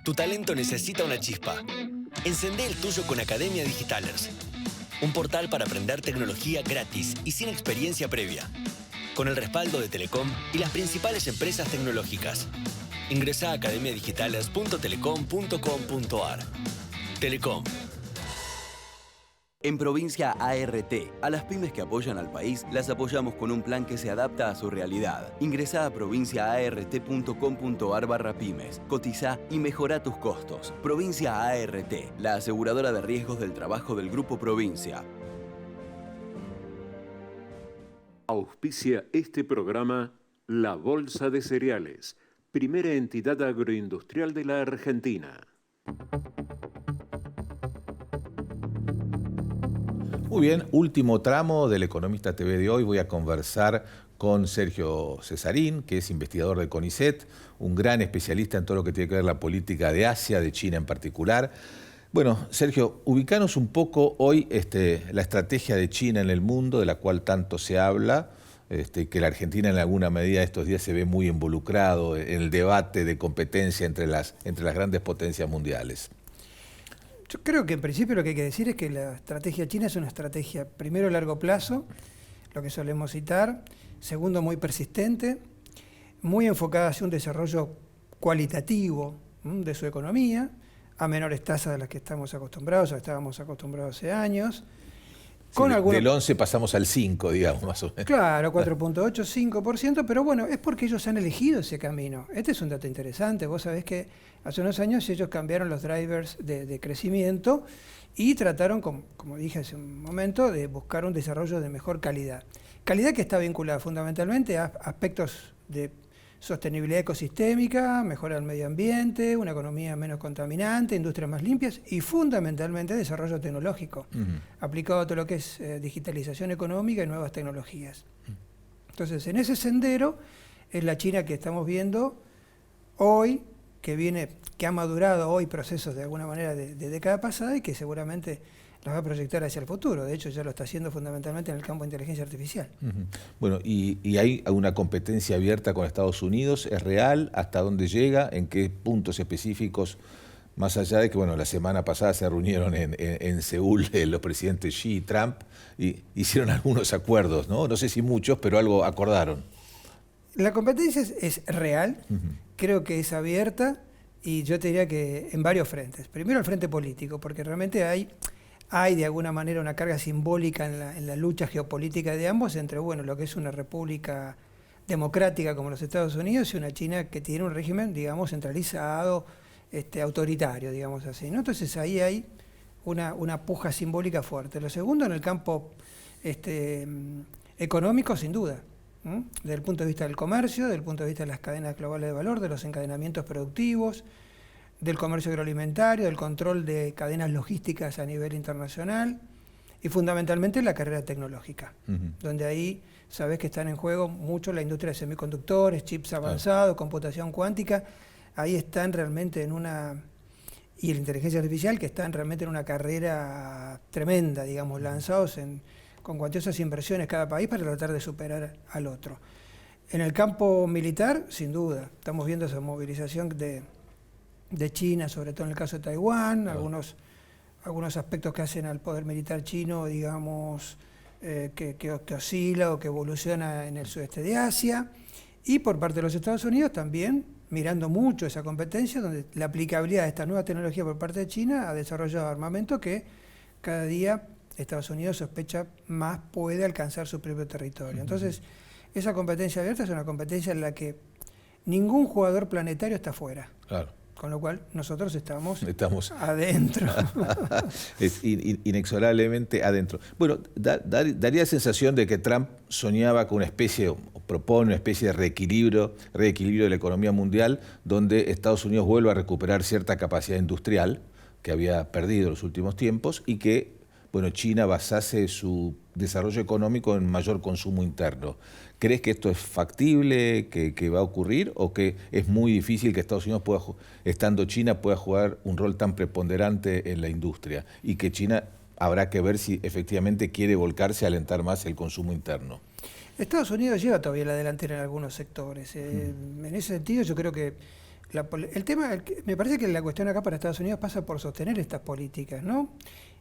Tu talento necesita una chispa. Encendé el tuyo con Academia Digitalers. Un portal para aprender tecnología gratis y sin experiencia previa. Con el respaldo de Telecom y las principales empresas tecnológicas. Ingresá a academiadigitales.telecom.com.ar. Telecom. En Provincia ART, a las pymes que apoyan al país, las apoyamos con un plan que se adapta a su realidad. Ingresá a provinciaart.com.ar/pymes, cotizá y mejorá tus costos. Provincia ART, la aseguradora de riesgos del trabajo del Grupo Provincia. Auspicia este programa La Bolsa de Cereales, primera entidad agroindustrial de la Argentina. Muy bien, último tramo del Economista TV de hoy. Voy a conversar con Sergio Cesarín, que es investigador del CONICET, un gran especialista en todo lo que tiene que ver la política de Asia, de China en particular. Bueno, Sergio, ubicanos un poco hoy la estrategia de China en el mundo, de la cual tanto se habla, que la Argentina en alguna medida estos días se ve muy involucrado en el debate de competencia entre las grandes potencias mundiales. Yo creo que en principio lo que hay que decir es que la estrategia china es una estrategia, primero, a largo plazo, lo que solemos citar, segundo, muy persistente, muy enfocada hacia un desarrollo cualitativo de su economía, a menores tasas de las que estamos acostumbrados, o estábamos acostumbrados hace años. Sí, del 11 pasamos al 5, digamos, más o menos. Claro, 4.8, 5%, pero bueno, es porque ellos han elegido ese camino. Este es un dato interesante. Vos sabés que hace unos años ellos cambiaron los drivers de crecimiento y trataron, como dije hace un momento, de buscar un desarrollo de mejor calidad. Calidad que está vinculada fundamentalmente a aspectos de sostenibilidad ecosistémica, mejora del medio ambiente, una economía menos contaminante, industrias más limpias y fundamentalmente desarrollo tecnológico, aplicado a todo lo que es digitalización económica y nuevas tecnologías. Entonces, en ese sendero es la China que estamos viendo hoy, que ha madurado hoy procesos de alguna manera de década pasada y que seguramente las va a proyectar hacia el futuro. De hecho, ya lo está haciendo fundamentalmente en el campo de inteligencia artificial. Bueno, ¿y hay una competencia abierta con Estados Unidos? ¿Es real? ¿Hasta dónde llega? ¿En qué puntos específicos? Más allá de que, bueno, la semana pasada se reunieron en Seúl los presidentes Xi y Trump y hicieron algunos acuerdos, ¿no? No sé si muchos, pero algo acordaron. La competencia es real, creo que es abierta y yo te diría que en varios frentes. Primero el frente político, porque realmente hay de alguna manera una carga simbólica en la lucha geopolítica de ambos entre, bueno, lo que es una república democrática como los Estados Unidos y una China que tiene un régimen, digamos, centralizado, autoritario, digamos así, ¿no? Entonces ahí hay una puja simbólica fuerte. Lo segundo, en el campo económico, sin duda, desde el punto de vista del comercio, desde el punto de vista de las cadenas globales de valor, de los encadenamientos productivos, del comercio agroalimentario, del control de cadenas logísticas a nivel internacional y fundamentalmente la carrera tecnológica, donde ahí sabés que están en juego mucho la industria de semiconductores, chips avanzados, computación cuántica, ahí están realmente en y la inteligencia artificial, que están realmente en una carrera tremenda, digamos, lanzados con cuantiosas inversiones cada país para tratar de superar al otro. En el campo militar, sin duda, estamos viendo esa movilización de China, sobre todo en el caso de Taiwán, algunos aspectos que hacen al poder militar chino, digamos, que oscila o que evoluciona en el sudeste de Asia, y por parte de los Estados Unidos también, mirando mucho esa competencia, donde la aplicabilidad de esta nueva tecnología por parte de China ha desarrollado armamento que cada día Estados Unidos sospecha más puede alcanzar su propio territorio. Entonces, esa competencia abierta es una competencia en la que ningún jugador planetario está fuera. Claro. Con lo cual, nosotros estamos adentro. Inexorablemente adentro. Bueno, daría la sensación de que Trump soñaba con una especie, o propone una especie de reequilibrio de la economía mundial, donde Estados Unidos vuelva a recuperar cierta capacidad industrial que había perdido en los últimos tiempos y que, bueno, China basase su desarrollo económico en mayor consumo interno. ¿Crees que esto es factible, que va a ocurrir, o que es muy difícil que Estados Unidos, estando China, pueda jugar un rol tan preponderante en la industria? Y que China habrá que ver si efectivamente quiere volcarse a alentar más el consumo interno. Estados Unidos lleva todavía la delantera en algunos sectores. En ese sentido, yo creo que me parece que la cuestión acá para Estados Unidos pasa por sostener estas políticas, ¿no?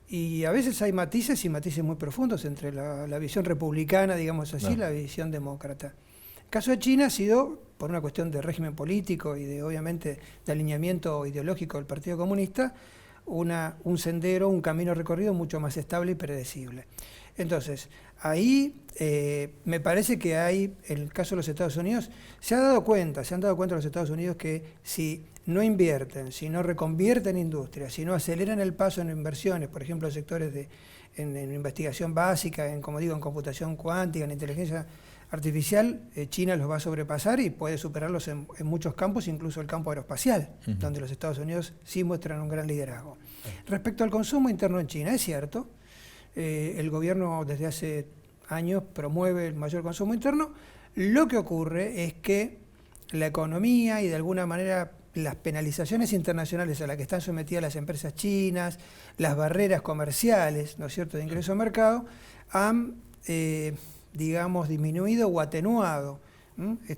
Y a veces hay matices y matices muy profundos entre la visión republicana, digamos así, y la visión demócrata. El caso de China ha sido, por una cuestión de régimen político y obviamente de alineamiento ideológico del Partido Comunista, un sendero, un camino recorrido mucho más estable y predecible. Entonces, ahí me parece que en el caso de los Estados Unidos, se han dado cuenta los Estados Unidos que si no invierten, si no reconvierten industria, si no aceleran el paso en inversiones, por ejemplo, en sectores en investigación básica, en computación cuántica, en inteligencia artificial, China los va a sobrepasar y puede superarlos en muchos campos, incluso el campo aeroespacial, donde los Estados Unidos sí muestran un gran liderazgo. Respecto al consumo interno en China, es cierto, el gobierno desde hace años promueve el mayor consumo interno. Lo que ocurre es que la economía y de alguna manera las penalizaciones internacionales a las que están sometidas las empresas chinas, las barreras comerciales, ¿no es cierto?, de ingreso al mercado, han, digamos, disminuido o atenuado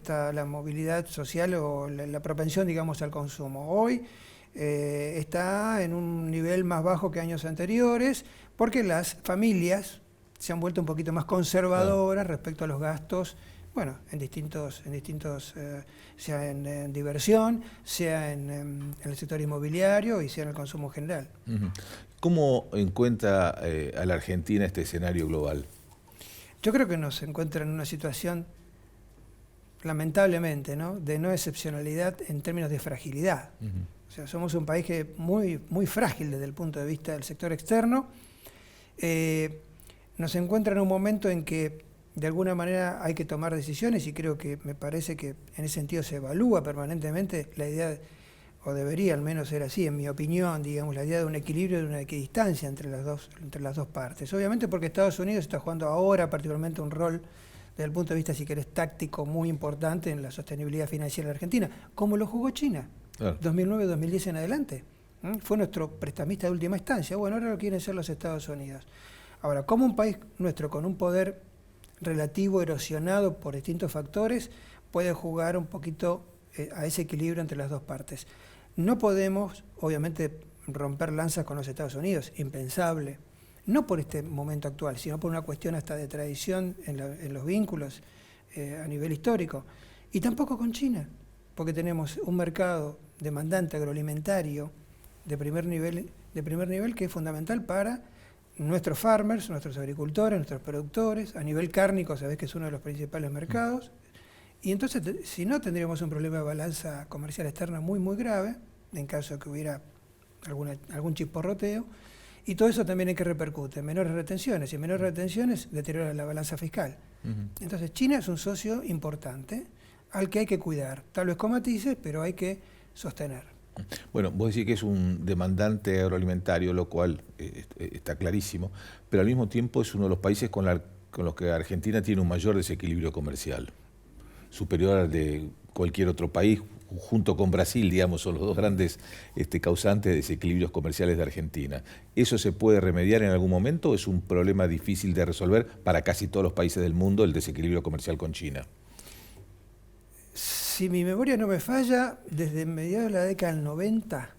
la movilidad social o la propensión, digamos, al consumo. Hoy está en un nivel más bajo que años anteriores, porque las familias se han vuelto un poquito más conservadoras respecto a los gastos, bueno, en distintos sea en diversión, sea en el sector inmobiliario y sea en el consumo general. ¿Cómo encuentra a la Argentina este escenario global? Yo creo que nos encuentra en una situación, lamentablemente, ¿no?, de no excepcionalidad en términos de fragilidad. O sea, somos un país que muy frágil desde el punto de vista del sector externo. Nos encuentra en un momento en que de alguna manera hay que tomar decisiones y creo que me parece que en ese sentido se evalúa permanentemente la idea, o debería al menos ser así, en mi opinión, digamos, la idea de un equilibrio, de una equidistancia entre las dos partes. Obviamente porque Estados Unidos está jugando ahora particularmente un rol desde el punto de vista, si querés, táctico muy importante en la sostenibilidad financiera de la Argentina, como lo jugó China, 2009-2010 en adelante. Fue nuestro prestamista de última instancia. Bueno, ahora lo quieren ser los Estados Unidos. Ahora, como un país nuestro con un poder relativo erosionado por distintos factores puede jugar un poquito a ese equilibrio entre las dos partes? No podemos, obviamente, romper lanzas con los Estados Unidos, impensable, no por este momento actual, sino por una cuestión hasta de tradición en los vínculos a nivel histórico, y tampoco con China, porque tenemos un mercado demandante agroalimentario de primer nivel que es fundamental para nuestros farmers, nuestros agricultores, nuestros productores. A nivel cárnico, sabés que es uno de los principales mercados. Y entonces, si no, tendríamos un problema de balanza comercial externa muy grave, en caso de que hubiera algún chisporroteo. Y todo eso también hay que repercute en menores retenciones. Y menores retenciones deterioran la balanza fiscal. Entonces, China es un socio importante al que hay que cuidar. Tal vez con matices, pero hay que sostener. Bueno, vos decís que es un demandante agroalimentario, lo cual está clarísimo, pero al mismo tiempo es uno de los países con los que Argentina tiene un mayor desequilibrio comercial. superior al de cualquier otro país, junto con Brasil, digamos, son los dos grandes causantes de desequilibrios comerciales de Argentina. ¿Eso se puede remediar en algún momento o es un problema difícil de resolver para casi todos los países del mundo el desequilibrio comercial con China? Si mi memoria no me falla, desde mediados de la década del 90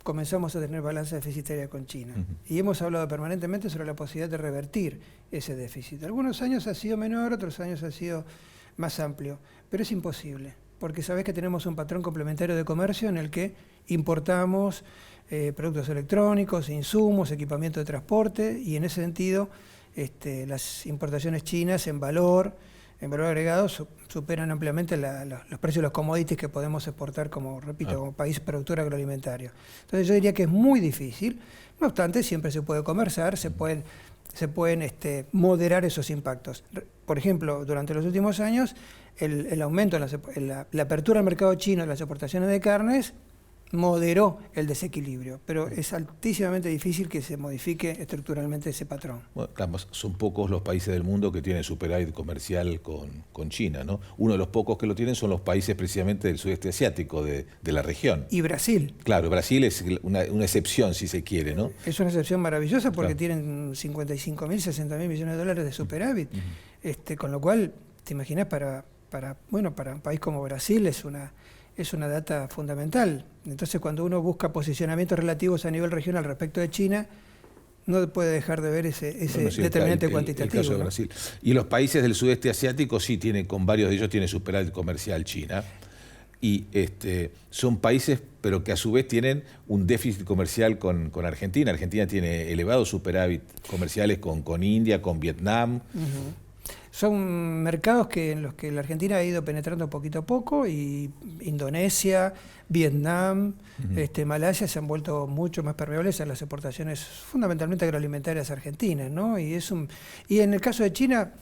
comenzamos a tener balanza deficitaria con China. Y hemos hablado permanentemente sobre la posibilidad de revertir ese déficit. Algunos años ha sido menor, otros años ha sido más amplio, pero es imposible, porque sabés que tenemos un patrón complementario de comercio en el que importamos productos electrónicos, insumos, equipamiento de transporte, y en ese sentido las importaciones chinas en valor agregado superan ampliamente los precios de los commodities que podemos exportar como país productor agroalimentario. Entonces yo diría que es muy difícil, no obstante siempre se puede conversar, se pueden moderar esos impactos. Por ejemplo, durante los últimos años el aumento en la apertura al mercado chino de las exportaciones de carnes moderó el desequilibrio, pero es altísimamente difícil que se modifique estructuralmente ese patrón. Bueno, claro, son pocos los países del mundo que tienen superávit comercial con China, ¿no? Uno de los pocos que lo tienen son los países precisamente del sudeste asiático, de la región. Y Brasil. Claro, Brasil es una excepción, si se quiere, ¿no? Es una excepción maravillosa porque tienen 55.000, 60.000 millones de dólares de superávit, con lo cual, te imaginas, para un país como Brasil es una data fundamental. Entonces, cuando uno busca posicionamientos relativos a nivel regional respecto de China, no puede dejar de ver ese determinante cuantitativo. El caso de Brasil. Y los países del sudeste asiático sí tienen, con varios de ellos tiene superávit comercial China. Y son países, pero que a su vez tienen un déficit comercial con Argentina. Argentina tiene elevados superávit comerciales con India, con Vietnam. Son mercados en los que la Argentina ha ido penetrando poquito a poco, y Indonesia, Vietnam, Malasia se han vuelto mucho más permeables a las exportaciones fundamentalmente agroalimentarias argentinas, ¿no? Y en el caso de China,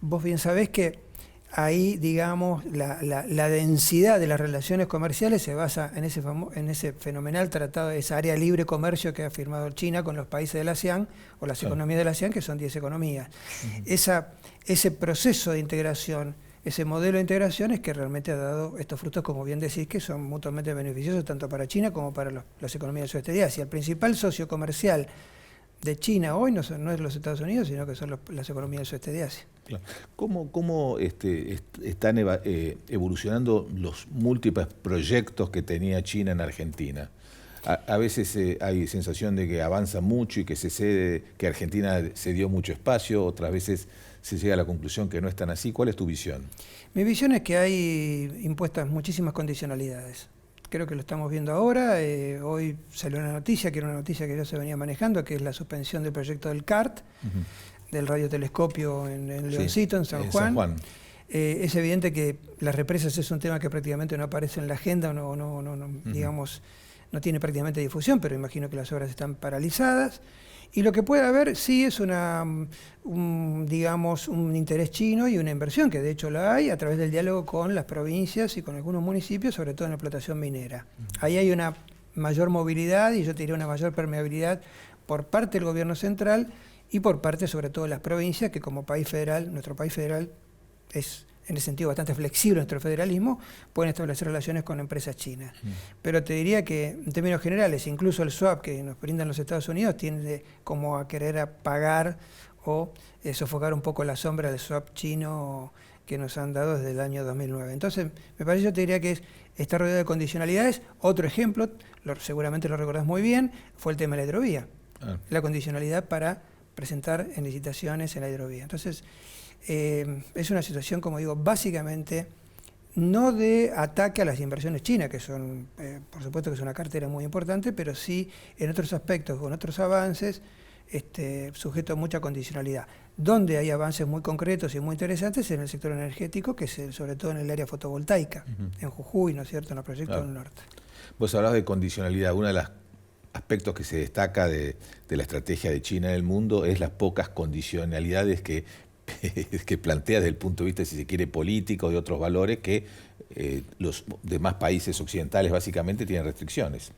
vos bien sabés que ahí, digamos, la densidad de las relaciones comerciales se basa en ese fenomenal tratado, esa área libre comercio que ha firmado China con los países del ASEAN, o las economías del ASEAN, que son 10 economías. Ese proceso de integración, ese modelo de integración es que realmente ha dado estos frutos, como bien decís, que son mutuamente beneficiosos tanto para China como para las economías del sudeste de Asia. El principal socio comercial de China hoy no es los Estados Unidos, sino que son las economías del sudeste de Asia. Claro. ¿Cómo están evolucionando los múltiples proyectos que tenía China en Argentina? A veces hay sensación de que avanza mucho y que Argentina cedió mucho espacio, otras veces se llega a la conclusión que no es tan así. ¿Cuál es tu visión? Mi visión es que hay impuestas muchísimas condicionalidades. Creo que lo estamos viendo ahora. Hoy salió una noticia, que era una noticia que ya se venía manejando, que es la suspensión del proyecto del CART, del radiotelescopio en Leoncito, en San Juan. Es evidente que las represas es un tema que prácticamente no aparece en la agenda, digamos, no tiene prácticamente difusión, pero imagino que las obras están paralizadas. Y lo que puede haber sí es un interés chino y una inversión, que de hecho la hay, a través del diálogo con las provincias y con algunos municipios, sobre todo en la explotación minera. Ahí hay una mayor movilidad y yo te diría una mayor permeabilidad por parte del gobierno central y por parte sobre todo de las provincias, que como país federal, nuestro país federal es en ese sentido bastante flexible nuestro federalismo, pueden establecer relaciones con empresas chinas. Pero te diría que en términos generales, incluso el swap que nos brindan los Estados Unidos tiende como a querer pagar o sofocar un poco la sombra del swap chino que nos han dado desde el año 2009. Entonces, me parece, yo te diría que está rodeado de condicionalidades. Otro ejemplo, seguramente lo recordás muy bien, fue el tema de la hidrovía. La condicionalidad para presentar en licitaciones en la hidrovía. Entonces, es una situación, como digo, básicamente no de ataque a las inversiones chinas, que son, por supuesto que es una cartera muy importante, pero sí en otros aspectos, con otros avances, sujeto a mucha condicionalidad. Donde hay avances muy concretos y muy interesantes en el sector energético, que es sobre todo en el área fotovoltaica, en Jujuy, ¿no es cierto?, en los proyectos del norte. Vos hablabas de condicionalidad. Uno de los aspectos que se destaca de la estrategia de China en el mundo es las pocas condicionalidades que plantea desde el punto de vista, si se quiere, político, de otros valores que los demás países occidentales básicamente tienen restricciones.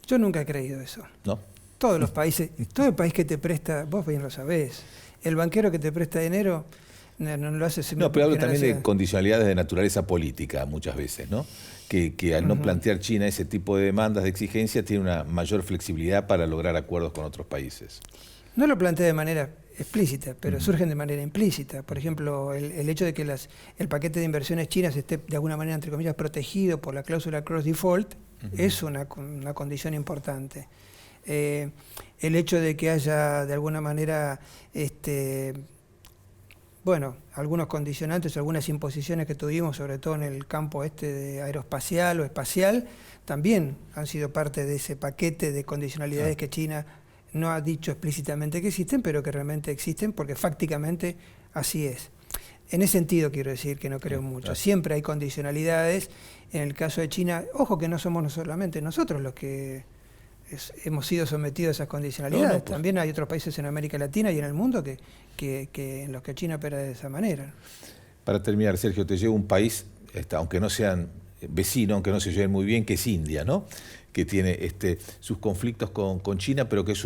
Yo nunca he creído eso. ¿No? Todos los países, todo el país que te presta, vos bien lo sabés, el banquero que te presta dinero no lo hace... No, pero hablo también de condicionalidades de naturaleza política muchas veces, ¿no? Que al no plantear China ese tipo de demandas, de exigencias, tiene una mayor flexibilidad para lograr acuerdos con otros países. No lo plantea de manera explícita, pero surgen de manera implícita. Por ejemplo, el hecho de que el paquete de inversiones chinas esté de alguna manera, entre comillas, protegido por la cláusula cross default, es una condición importante. El hecho de que haya de alguna manera algunos condicionantes, algunas imposiciones que tuvimos, sobre todo en el campo de aeroespacial o espacial, también han sido parte de ese paquete de condicionalidades que China no ha dicho explícitamente que existen, pero que realmente existen porque fácticamente así es. En ese sentido quiero decir que no creo mucho. Siempre hay condicionalidades. En el caso de China, ojo que no somos solamente nosotros los que hemos sido sometidos a esas condicionalidades. También hay otros países en América Latina y en el mundo en los que China opera de esa manera. Para terminar, Sergio, te llevo un país, aunque no sean vecinos, aunque no se lleven muy bien, que es India, ¿no? Que tiene sus conflictos con China, pero que es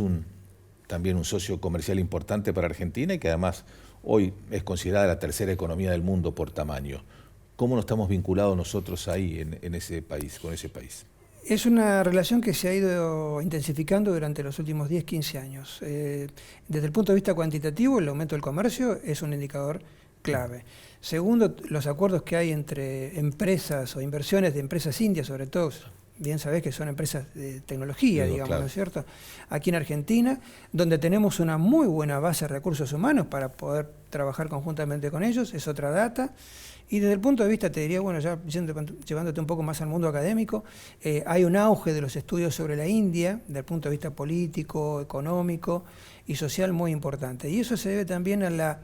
también un socio comercial importante para Argentina y que además hoy es considerada la tercera economía del mundo por tamaño. ¿Cómo nos estamos vinculados nosotros ahí en ese país, con ese país? Es una relación que se ha ido intensificando durante los últimos 10, 15 años. Desde el punto de vista cuantitativo, el aumento del comercio es un indicador clave. Segundo, los acuerdos que hay entre empresas o inversiones de empresas indias, sobre todo, bien sabés que son empresas de tecnología, digamos, ¿no es cierto? Aquí en Argentina, donde tenemos una muy buena base de recursos humanos para poder trabajar conjuntamente con ellos, es otra data. Y desde el punto de vista, te diría, bueno, ya llevándote un poco más al mundo académico, hay un auge de los estudios sobre la India, desde el punto de vista político, económico y social muy importante. Y eso se debe también al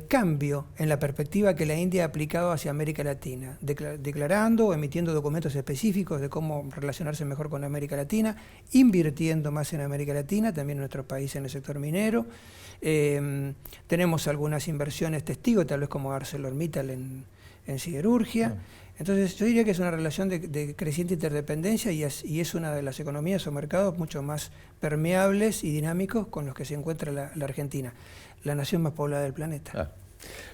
cambio en la perspectiva que la India ha aplicado hacia América Latina, declarando o emitiendo documentos específicos de cómo relacionarse mejor con América Latina, invirtiendo más en América Latina, también en nuestro país en el sector minero. Tenemos algunas inversiones testigos, tal vez como ArcelorMittal en siderurgia. Entonces yo diría que es una relación de creciente interdependencia y es una de las economías o mercados mucho más permeables y dinámicos con los que se encuentra la Argentina, la nación más poblada del planeta.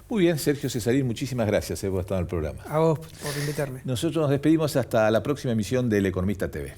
Muy bien, Sergio Cesarín, muchísimas gracias por estar en el programa. A vos por invitarme. Nosotros nos despedimos hasta la próxima emisión del Economista TV.